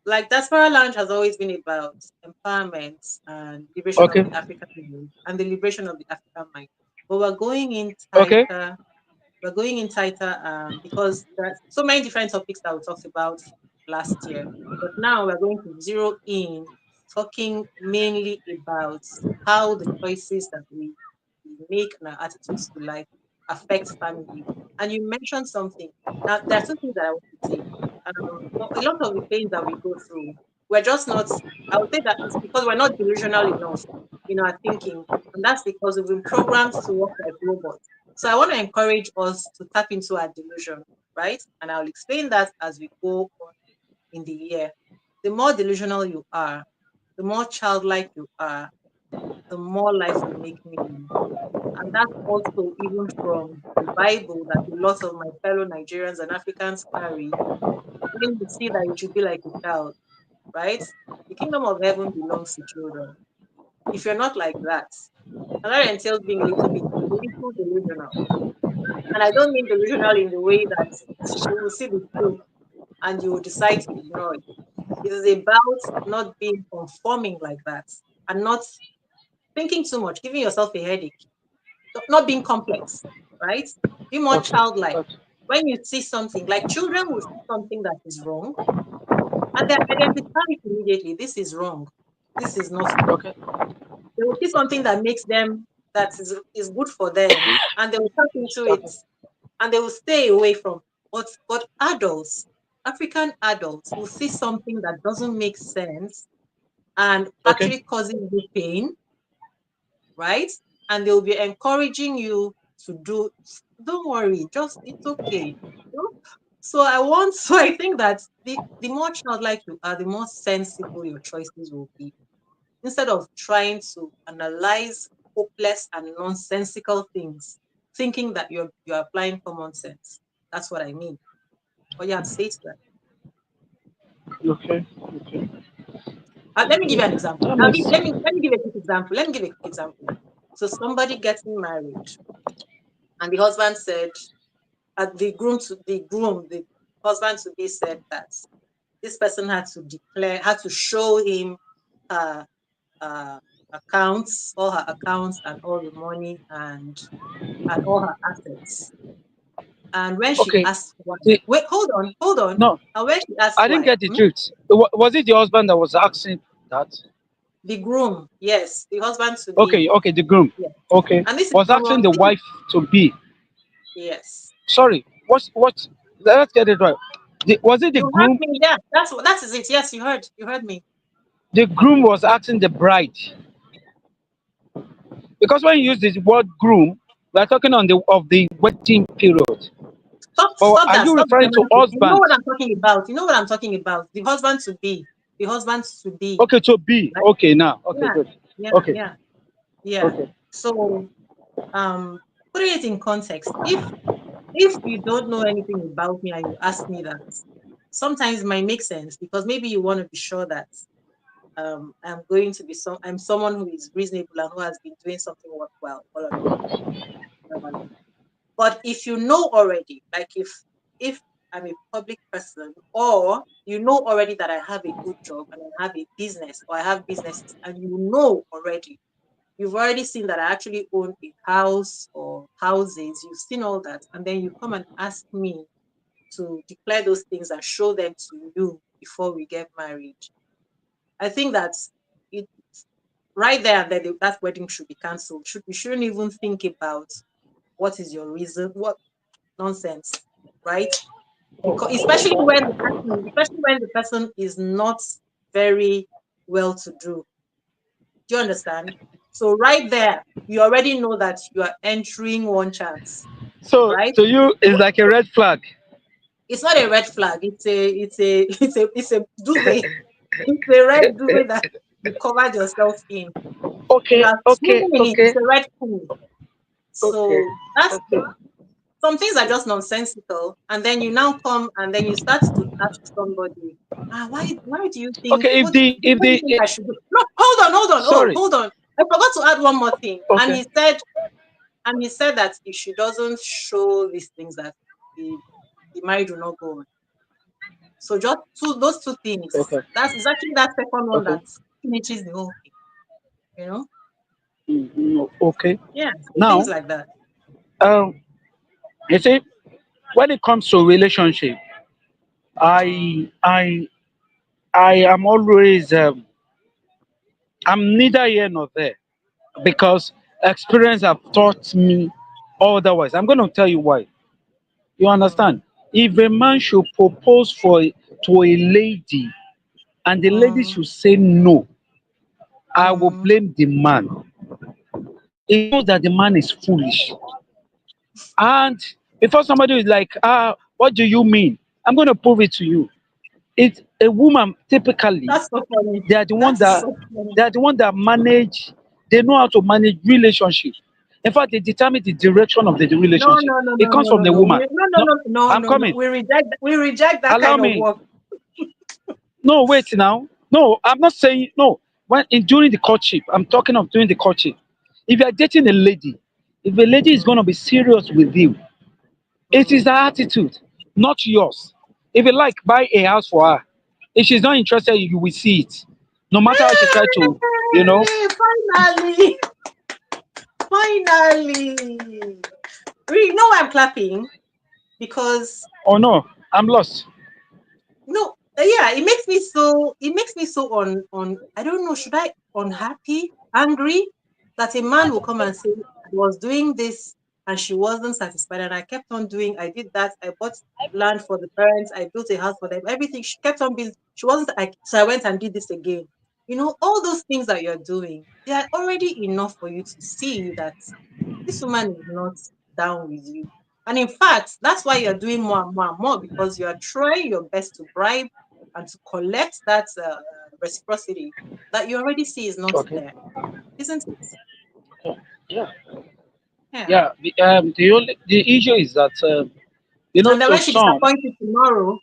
Like Diaspora Lounge has always been about empowerment and liberation of Okay. the African youth and the liberation of the African mind. But we're going in Okay. tighter. We're going in tighter because there's so many different topics that we talked about last year. But now we're going to zero in, talking mainly about how the choices that we make and our attitudes to life affect family. And you mentioned something. Now, there are two things that I want to say. A lot of the things that we go through, we're just not, I would say that it's because we're not delusional enough in our thinking. And that's because we've been programmed to work like robots. So I want to encourage us to tap into our delusion, right? And I'll explain that as we go on in the year. The more delusional you are, the more childlike you are, the more life will make meaning. And that's also even from the Bible that a lot of my fellow Nigerians and Africans carry. When you see that you should be like a child, right? The kingdom of heaven belongs to children. If you're not like that, and that entails being a little delusional. And I don't mean delusional in the way that you will see the truth and you will decide to ignore it. It is about not being conforming like that and not thinking too much, giving yourself a headache, not being complex, right? Be more Okay. childlike. Okay. When you see something, like children will see something that is wrong and they identify it immediately. This is wrong. This is not good. Okay. They will see something that makes them, is good for them, and they will tap into it Okay. and they will stay away from. But adults, African adults, will see something that doesn't make sense and Okay. actually causing you pain, right? And they will be encouraging you to do. Don't worry, just it's okay. You know? So I want. So I think that the more childlike you are, the more sensible your choices will be. Instead of trying to analyze hopeless and nonsensical things, thinking that you're applying common sense. That's what I mean. What you have to say to that. Okay. Okay. Let me give you an example. That makes Let me give a quick example. Let me give a quick example. So somebody getting married, and the husband said, the husband to be said that this person had to show him her uh, accounts, all her accounts, and all the money and all her assets. And when she okay. asked why, The, wait, hold on. no, And when she asked I didn't why, get the drift. Was it the husband that was asking that? the groom, yes, the husband to be, Okay. Okay. The groom. yes. Okay. And this is Was asking common. the wife to be. Yes. Sorry. What? Let's get it right. Was it the You heard groom? me, yeah. That is it. Yes, you heard me. The groom was asking the bride, because when you use the word groom, we are talking on the wedding period. But are you Stop the referring to semantics. You know husband? what I'm talking about. You know what I'm talking about. The husband to be, Okay, to be. right? Okay, now. Okay, Yeah, good. yeah, Okay. yeah, yeah. Okay. So um putting it in context, if you don't know anything about me and you ask me that, sometimes it might make sense because maybe you want to be sure that I'm someone who is reasonable and who has been doing something worthwhile all along. Um, but if you know already, like if I'm a public person, or you know already that I have a good job and I have a business or I have businesses, and you know already, you've already seen that I actually own a house or houses, you've seen all that, and then you come and ask me to declare those things and show them to you before we get married. I think that's it right there and then that wedding should be cancelled. We shouldn't even think about what is your reason, what nonsense, right? Because especially when the person is not very well to do. Do you understand? So right there, you already know that you are entering one chance, So right? to you, it's like a red flag. It's not a red flag. It's a duvet. It's a red duvet that you covered yourself in. You Okay, are okay, swimming in it. It's okay, a red pool. okay, So that's okay. some things are just nonsensical. And then you now come and then you start to ask somebody, why do you think Okay, if what do you the think I should do? No, hold on, sorry. hold on. I forgot to add one more thing. Okay, And he said that if she doesn't show these things that the, the marriage will not go on. So just those two things. Okay. That's exactly that second one Okay. that finishes the whole thing. You know? Okay. Yeah. So things Now, like that. um, you see, when it comes to relationship, Mm, I I I am always I'm neither here nor there because experience have taught me otherwise. I'm going to tell you why. You mm, understand? If a man should propose to a lady and the lady mm, should say no, I will mm. blame the man. It shows that the man is foolish. And before somebody is like, what do you mean? I'm going to prove it to you. It's a woman typically. That's so funny. They are the one That is that so funny. they are the one that manage. They know how to manage relationship. In fact, they determine the direction of the No, relationship. no, no, It no, comes no, from no, the no. woman. No, no, No, no, no, I'm no, no. coming. We reject that Allow kind of me. work. No, wait now. No, I'm not saying no. When in during the courtship, I'm talking of during the courtship. If you are dating a lady, if a lady is Mm, gonna be serious with you, it is mm. her attitude, not yours. If you like, buy a house for her. If she's not interested, you will see it. No matter how she try to, you know. Hey, finally, finally. Really, you know why I'm clapping? Because Oh no, I'm lost. no, yeah, it makes me so on I don't know, should I unhappy, angry that a man will come and say I was doing this and she wasn't satisfied and I kept on doing, I did that, I bought land for the parents, I built a house for them, everything she kept on building. She wasn't so I went and did this again. All those things that you're doing, they are already enough for you to see that this woman is not down with you. And in fact, that's why you're doing more and more and more because you are trying your best to bribe and to collect that reciprocity that you already see is not Okay. there, isn't it? Yeah. Yeah. Yeah. The issue is that And then to when she some. disappoints you tomorrow,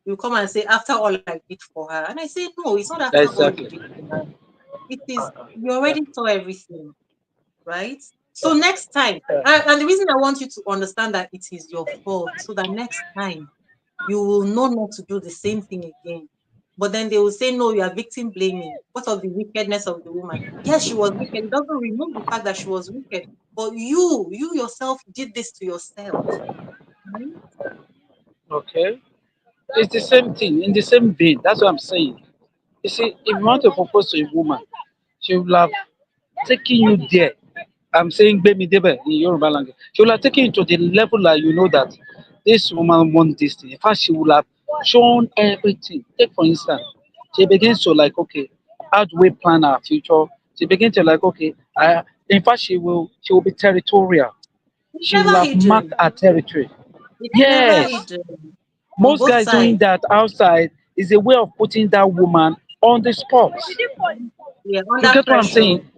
you come and say, after all I did for her. And I say, no, it's not after all you Exactly. did for her. It is, you already Yeah. saw everything, right? So next time, and the reason I want you to understand that it is your fault, so that next time you will know not to do the same thing again. But then they will say, no, you are victim blaming. What of the wickedness of the woman? Yes, she was wicked. It doesn't remove the fact that she was wicked. But you yourself did this to yourself. Right? Okay. It's the same thing in the same vein. That's what I'm saying. You see, if you want to propose to a woman, she will have taken you there. I'm saying baby debe in Yoruba language. She will have taken you to the level that you know that this woman wants this thing. In fact, she will have shown everything. Take for instance, she begins to like, okay, how do we plan our future? She begins to like, okay, in fact, she will be territorial. It's She will never have marked hidden. her territory. It's never Yes, hidden on most both guys doing sides. that outside is a way of putting that woman on the spot. Yeah, You under get what I'm pressure, saying?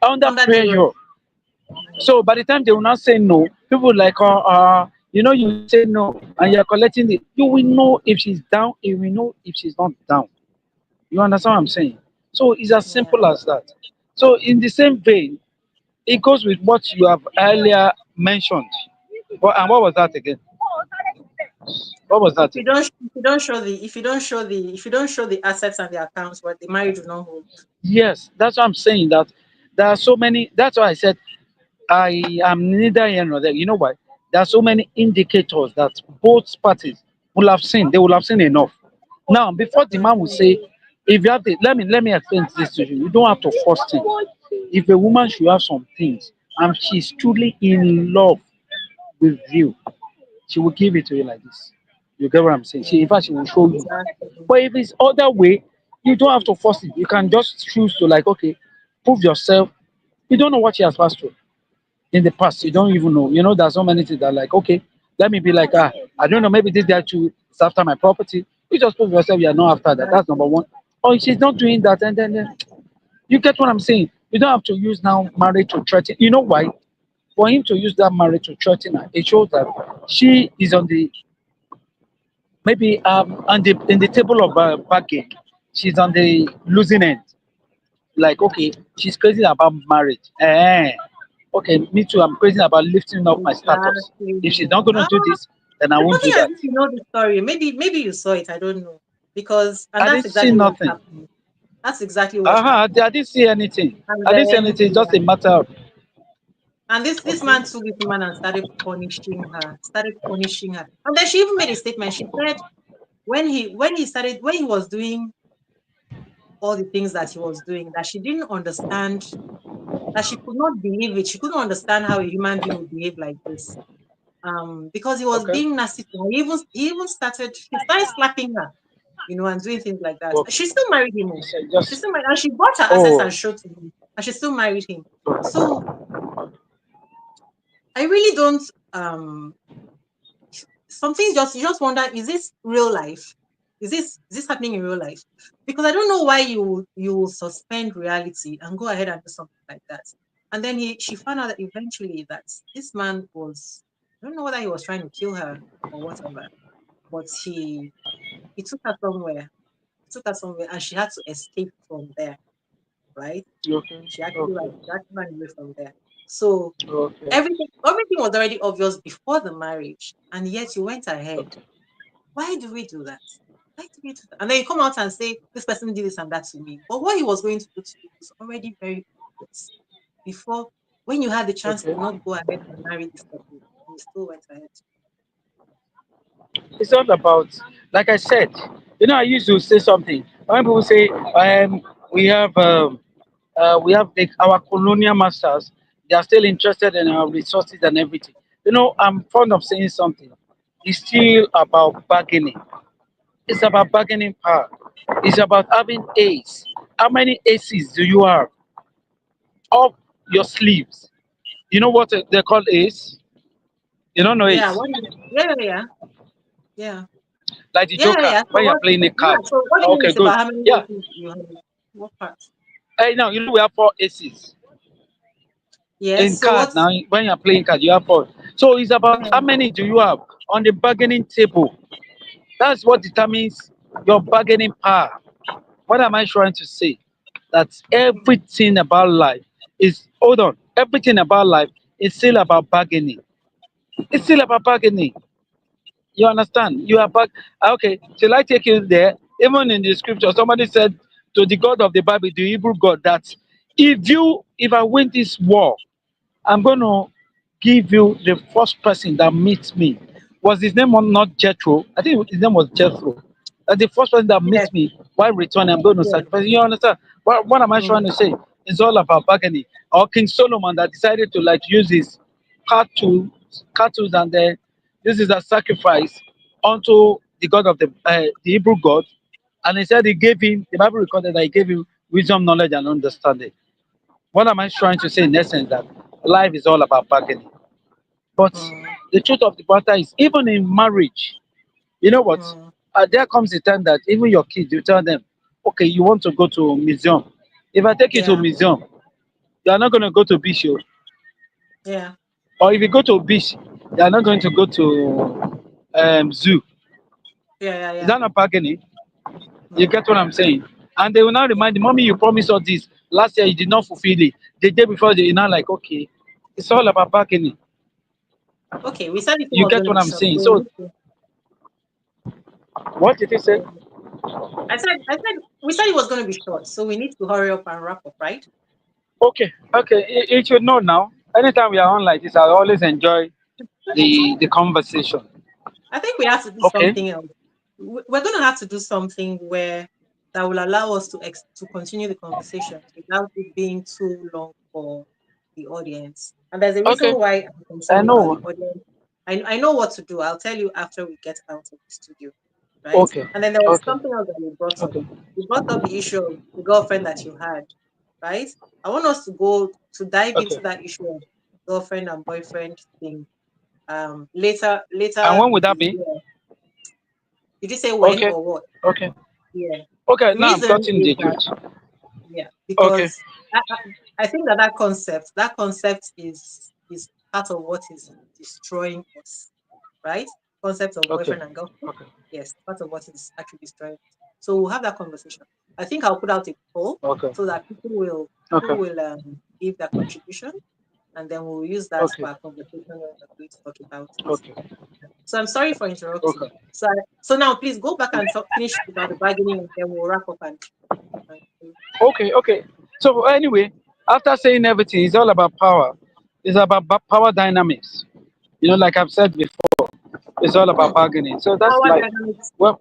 Under under duress. pressure. So by the time they will not say no, people will like, you say no and you're collecting it. You will know if she's down, you will know if she's not down. You understand what I'm saying? So it's as Yeah. simple as that. So in the same vein, it goes with what you have earlier mentioned. And what was that again? What was If that you again? don't if you don't show the assets and the accounts, but the marriage will not hold. Yes, that's what I'm saying. That there are so many. That's why I said I am neither here nor there. You know why? There are so many indicators that both parties will have seen. They will have seen enough. Now, before the man will Mhm. say, if you have the, let me explain this to you. You don't have to force things. If a woman should have some things and she's truly in love with you, she will give it to you like this. You get what I'm saying? In Yeah, fact, she will show you. exactly. But if it's other way, you don't have to force it. You can just choose to like, okay, prove yourself. You don't know what she has passed through in the past. You don't even know. You know, there's so many things that like, okay, let me be like, I don't know, maybe this guy too is after my property. You just prove yourself you are not after that. That's number Exactly. one. Or she's not doing that, and then you get what I'm saying. You don't have to use now marriage to threaten. You know why? For him to use that marriage to threaten her, it shows that she is on the maybe on the in the table of bargain. She's on the losing end. Like, okay, she's crazy about marriage. Okay, me too. I'm crazy about lifting up my status. Exactly. If she's not going to Ah, do this, then I It's won't do looking as that. if you know the story. Maybe you saw it. I don't know because and I that's didn't see exactly what nothing. happened. That's exactly what Uh-huh. happened. I didn't see anything. And I didn't see then anything. It's just yeah, a matter of and this okay. man took this woman and started punishing her. And then she even made a statement. She said when he was doing all the things that he was doing, that she didn't understand, that she could not believe it. She couldn't understand how a human being would behave like this. Because he was Okay. being nasty to her. He started slapping her, and doing things like that. Okay. She still married him. He Oh. said She just still married, and she bought her assets oh and showed to him, and she still married him. okay. So I really don't. Something just you just wonder: is this real life? Is this happening in real life? Because I don't know why you will suspend reality and go ahead and do something like that. And then she found out that eventually that this man was, I don't know whether he was trying to kill her or whatever, but he took her somewhere. He took her somewhere, and she had to escape from there. Right? Okay. Okay. She actually ran away from there. So Okay. everything was already obvious before the marriage, and yet you went ahead. Okay. Why do we do that? Why do we do that? And then you come out and say this person did this and that to me. But what he was going to do to you was already very obvious before, when you had the chance Okay. to not go ahead and marry this person, you still went ahead. It's all about, like I said, I used to say something. When people say, we have our colonial masters, they are still interested in our resources and everything. I'm fond of saying something. It's still about bargaining. It's about bargaining power. It's about having ace. How many aces do you have up your sleeves? You know what they call ace? You don't know Yeah, ace? what do you, yeah, yeah, Like the yeah, Joker yeah. So when you're what playing a yeah, card. so what do you mean Okay, it's good. about how many Yeah. races you have? What part? Hey, now we have four aces Yes, in so card. what's Now when you're playing card, you have four. So it's about how yeah. many do you have on the bargaining table. That's what determines your bargaining power. What am I trying to say? That everything about life is hold on. Everything about life is still about bargaining. It's still about bargaining. You understand? You are back. Okay, shall I take you there? Even in the scripture, somebody said to the God of the Bible, the Hebrew God, that if I win this war, I'm going to give you the first person that meets me. Was his name not Jethro? I think his name was Jethro. The first person that Yes, meets me while returning, I'm going to yes. sacrifice. You understand? What am I trying Mm, to say? It's all about bargaining. Or King Solomon that decided to use his cattle, cattle and then use it as sacrifice unto the God of the Hebrew God. And he said he gave him, the Bible recorded that he gave him wisdom, knowledge, and understanding. What am I trying to say in essence? That life is all about bargaining. But mm, the truth of the matter is, even in marriage, you know what? mm. There comes a time that even your kids, you tell them, okay, you want to go to a museum. If I take you to a Yeah, museum, you are not going to go to beach, oh. yeah, Or if you go to a beach, you are not going to go to zoo. yeah, yeah, Is yeah. that not bargaining? You Mm. get what I'm saying? And they will now remind the mommy you promised us this. Last year you did not fulfill it. The day before they now like, okay, it's all about bargaining. Okay, we said this one You was get going to what be I'm short. saying? So we So need to, what did you say? so I said, we said it was going to be short. So we need to hurry up and wrap up, right? Okay, okay. You should know now. Anytime we are on like this, I always enjoy the conversation. I think we have to do Okay, something else. We're going to have to do something where that will allow us to continue the conversation without it being too long for the audience. And there's a reason okay. why I'm I concerned about the know. audience. I know what to do. I'll tell you after we get out of the studio, right? Okay, And then there was okay, something else that you brought up. okay, You brought up the issue of the girlfriend that you had, right? I want us to dive okay. into that issue of girlfriend and boyfriend thing And later when would that this be? year. Did you say when Okay, or what? okay, Yeah. okay. The Now I'm reason cutting is the that truth. yeah, Okay, because I think that concept is part of what is destroying us, right? Concept of okay, boyfriend and girlfriend. okay, Yes, part of what is actually destroying us. So we'll have that conversation. I think I'll put out a poll okay, so that people okay, will give their contribution, and then we'll use that okay, for our conversation when we're going to talk about it. okay. So I'm sorry for interrupting. Okay. So now please go back and finish about the bargaining, and then we'll wrap up and Okay, okay. So anyway, after saying everything, it's all about power. It's about power dynamics. Like I've said before, it's all about bargaining. So that's power like, dynamics. well,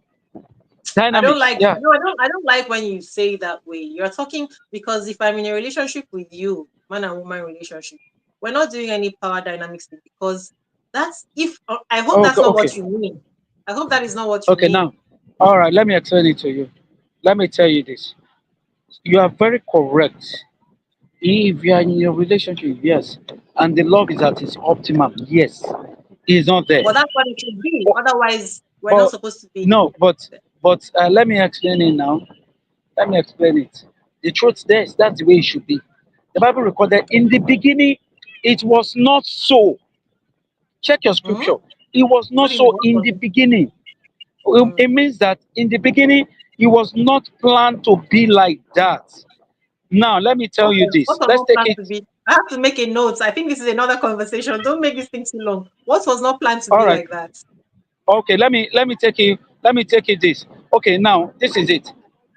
I don't dynamics. like Yeah. I don't like when you say that way. You're talking because if I'm in a relationship with you, man and woman relationship, we're not doing any power dynamics thing because that's if I hope that's Okay, not okay, what you mean. I hope that is not what you okay. mean. Now, all right. Let me explain it to you. Let me tell you this. You are very correct. If you are in your relationship, yes, and the love is at its optimum, yes, it's not there. But that's what it should be. But, Otherwise, we're not but supposed to be. no, but let me explain it now. Let me explain it. The truth there is that's the way it should be. The Bible recorded in the beginning, it was not so. Check your Hmm? scripture. It was What not do you mean? so What in was the it? beginning. Hmm. It means that in the beginning, it was not planned to be like that. Now, let me tell you Okay. What this. was Let's not take planned it. to be? I have to make a note. I think this is another conversation. Don't make this thing too long. What was not planned to All be right. like that? Okay. Let me take you this. Okay. Now, this is it.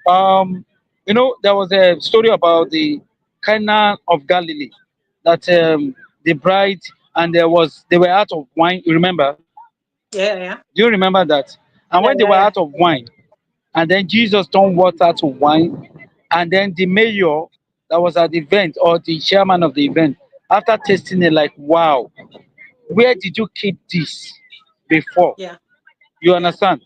Um, there was a story about the Cana of Galilee that the bride and they were out of wine. You remember? Yeah, yeah, Do you remember that? And yeah, when they yeah, were yeah. out of wine, and then Jesus turned water to wine, and then the mayor that was at the event or the chairman of the event, after tasting it, like, wow, where did you keep this before? Yeah, You yeah. understand?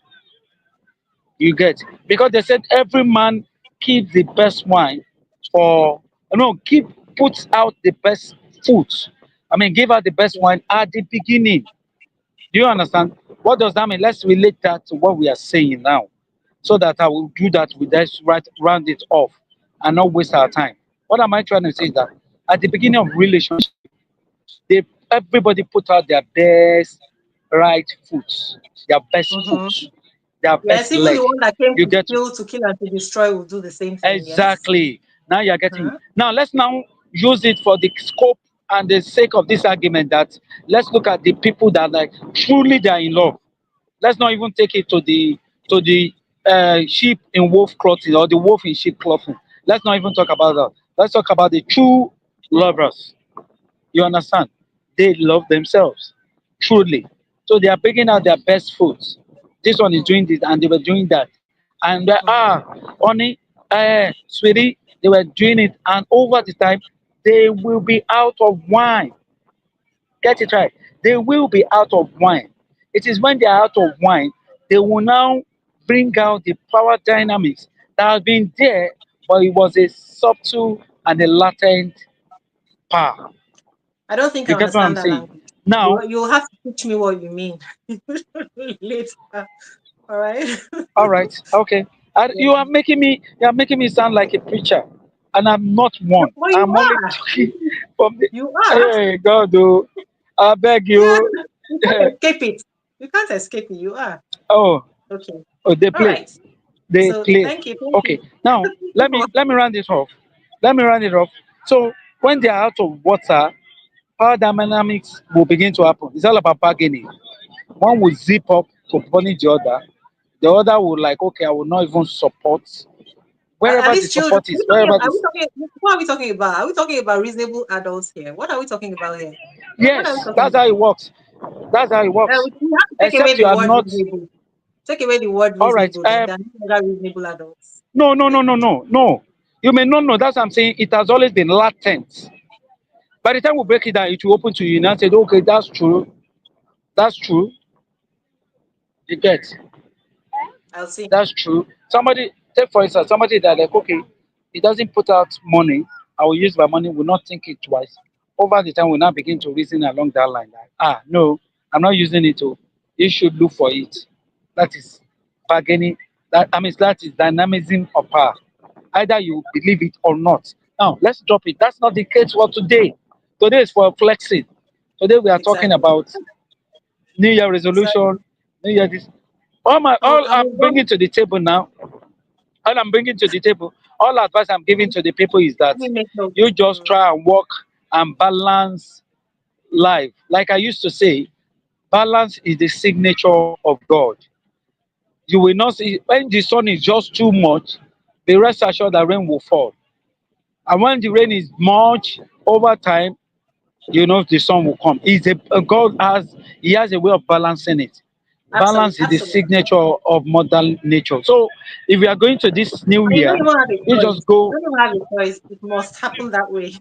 You get, because they said every man keep the best wine for no keep puts out the best food. I mean, give out the best Yeah. wine at the beginning. Do you understand? What does that mean? Let's relate that to what we are saying now, so that I will do that. We just round it off and not waste our time. What am I trying to say is that at the beginning of relationship, they everybody put out their best right foot, their best Mm-hmm. foot, their Yes, best even the leg. one that came You get to kill, and to destroy will do the same thing. Yes. exactly. Now you're getting me. Uh-huh. Now let's now use it for the scope and the sake of this argument that let's look at the people that like truly they are in love. Let's not even take it to the sheep in wolf clothing or the wolf in sheep clothing. Let's not even talk about that. Let's talk about the true lovers. You understand? They love themselves truly. So they are bringing out their best foods. This one is Mm-hmm. doing this and they were doing that. And Mm-hmm. honey, sweetie, they were doing it. And over the time, they will be out of wine. Get it right. They will be out of wine. It is when they are out of wine, they will now bring out the power dynamics that have been there, but it was a subtle and a latent power. I don't think I You get what I'm understand that saying? language. Now, You'll have to teach me what you mean later. All right. all right, okay. Yeah. You are making me sound like a preacher, and I'm not No, one. well, you I'm only are. talking from the. You are. Hey God, oh, I beg Yeah. you. You can't escape it. You can't escape it. You are. Oh, Okay. oh, they All play. right. They So play. thank you. Thank Okay. you. Now let me round it off. Let me round it off. So when they are out of water, power dynamics will begin to happen. It's all about bargaining. One will zip up to punish the other. The other will like, okay, I will not even support. Are Wherever the these children? support is, wherever this. What are we talking about? Are we talking about reasonable adults here? What are we talking about here? What are we Yes, talking that's about? how it works. That's how it works. We have to take away Except the you are word not. reasonable. Take away the word All right. reasonable, then they're no longer reasonable adults. No, no, no, Okay. no, no, no. You may not know. That's what I'm saying. It has always been latent. By the time we break it down, it will open to you. Now say, okay, that's true. That's true. You get. I'll see. That's true. Somebody, take for instance, somebody that like, okay, he doesn't put out money. I will use my money, will not think it twice. Over the time, we now begin to reason along that line. Like, no, I'm not using it. To. You should look for it. That is bargaining. That is dynamism of power. Either you believe it or not. Now, let's drop it. That's not the case for today. Today is for flexing. Today we are talking Exactly. about New Year resolution, Exactly. New Year this. So All I I'm will go. bringing to the table now, all I'm bringing to the table, all advice I'm giving to the people is Let that me make you notes. just try and work and balance life. Like I used to say, Balance is the signature of God. You will not see when the sun is just too much, be rest assured that rain will fall. And when the rain is much over time, you know the sun will come. God has He has a way of balancing it. Absolutely, Balance is the absolutely. signature of modern nature. So if we are going to this new And you don't year, even have a you choice. just You go, don't even have a choice. It must happen that way.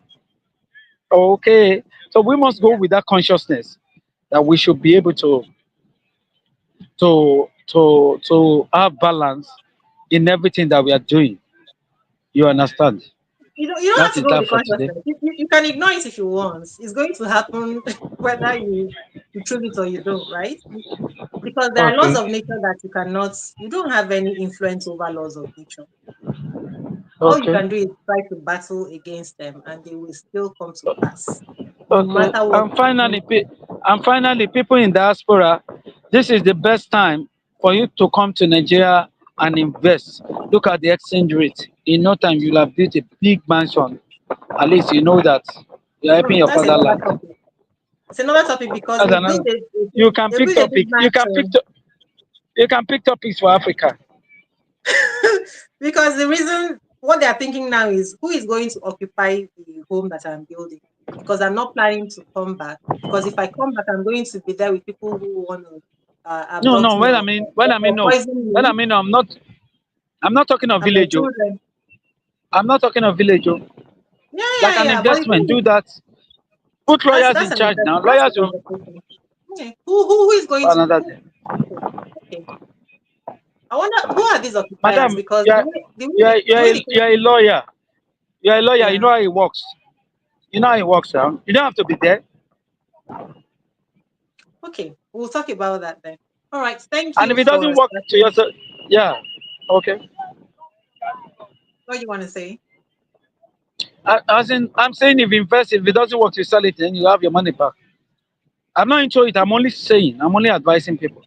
okay. So we must go Yeah. with that consciousness that we should be able to have balance in everything that we are doing. You understand? You don't have That to is go with that the for today. consciousness. You can ignore it if you want. It's going to happen whether you choose it or you don't, right? Because there are laws Okay. of nature that you don't have any influence over laws of nature. All you Okay. can do is try to battle against them and they will still come to pass, no Okay. matter what you do. And finally, people in diaspora, this is the best time for you to come to Nigeria and invest. Look at the exchange rate. In no time, you'll have built a big mansion. At least you know that you're helping your That's another fatherland. topic. It's another topic because That's another. You can they pick build a big topic. mansion. You can pick topics for Africa. Because the reason what they are thinking now is who is going to occupy the home that I'm building? Because I'm not planning to come back. Because if I come back, I'm going to be there with people who want to No, abduct no. me When I mean or no. poison When I me mean no, I'm not talking of and my village. Oh. children. I'm not talking of village. Oh. Yeah, Like yeah, an yeah. But the investment. thing Do is, that. Put lawyers that's in an charge now. investment. That's the Lawyers will conversation. Okay. Who is going to another who? thing. Okay. Okay. I wonder who are these occupiers Madam, because you're a lawyer. You're a lawyer. You yeah. know how it works. You know how it works now. You don't have to be there. Okay, we'll talk about that then. All right, thank And you if it doesn't for work to starting. yourself, yeah, okay. What do you want to say? I'm saying if it doesn't work, you sell it, then you have your money back. I'm not into it. I'm only saying. I'm only advising people.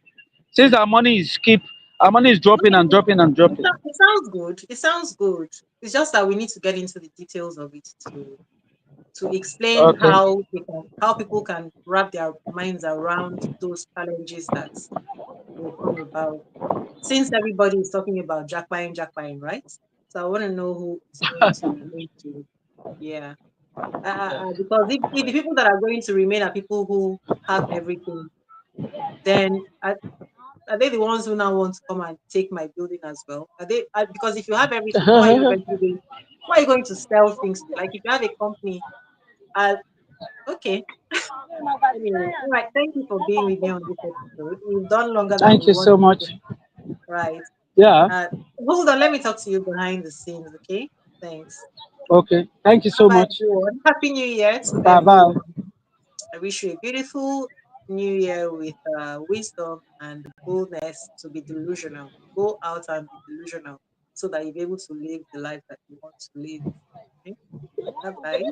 Since our money is dropping and No, dropping and dropping. it sounds good. It sounds good. It's just that we need to get into the details of it to explain Okay. how people can wrap their minds around those challenges that will come about. Since everybody is talking about jackpine, right? So I want to know who is going to remain to, yeah. Because if the people that are going to remain are people who have everything, then are they the ones who now want to come and take my building as well? Are they? Because if you have everything, who are you going to sell things to? Like if you have a company, uh, okay. Anyway, all right. Thank you for being with me on this episode. We've done longer than Thank we you so wanted to. much. Right. Yeah. Uh, Hold on. Let me talk to you behind the scenes. Okay. Thanks. Okay. Thank you Bye so bye, much. everyone. Happy New Year to Bye bye. everyone. I wish you a beautiful new year with wisdom and boldness to be delusional. Go out and be delusional so that you'll be able to live the life that you want to live. Okay? Bye bye.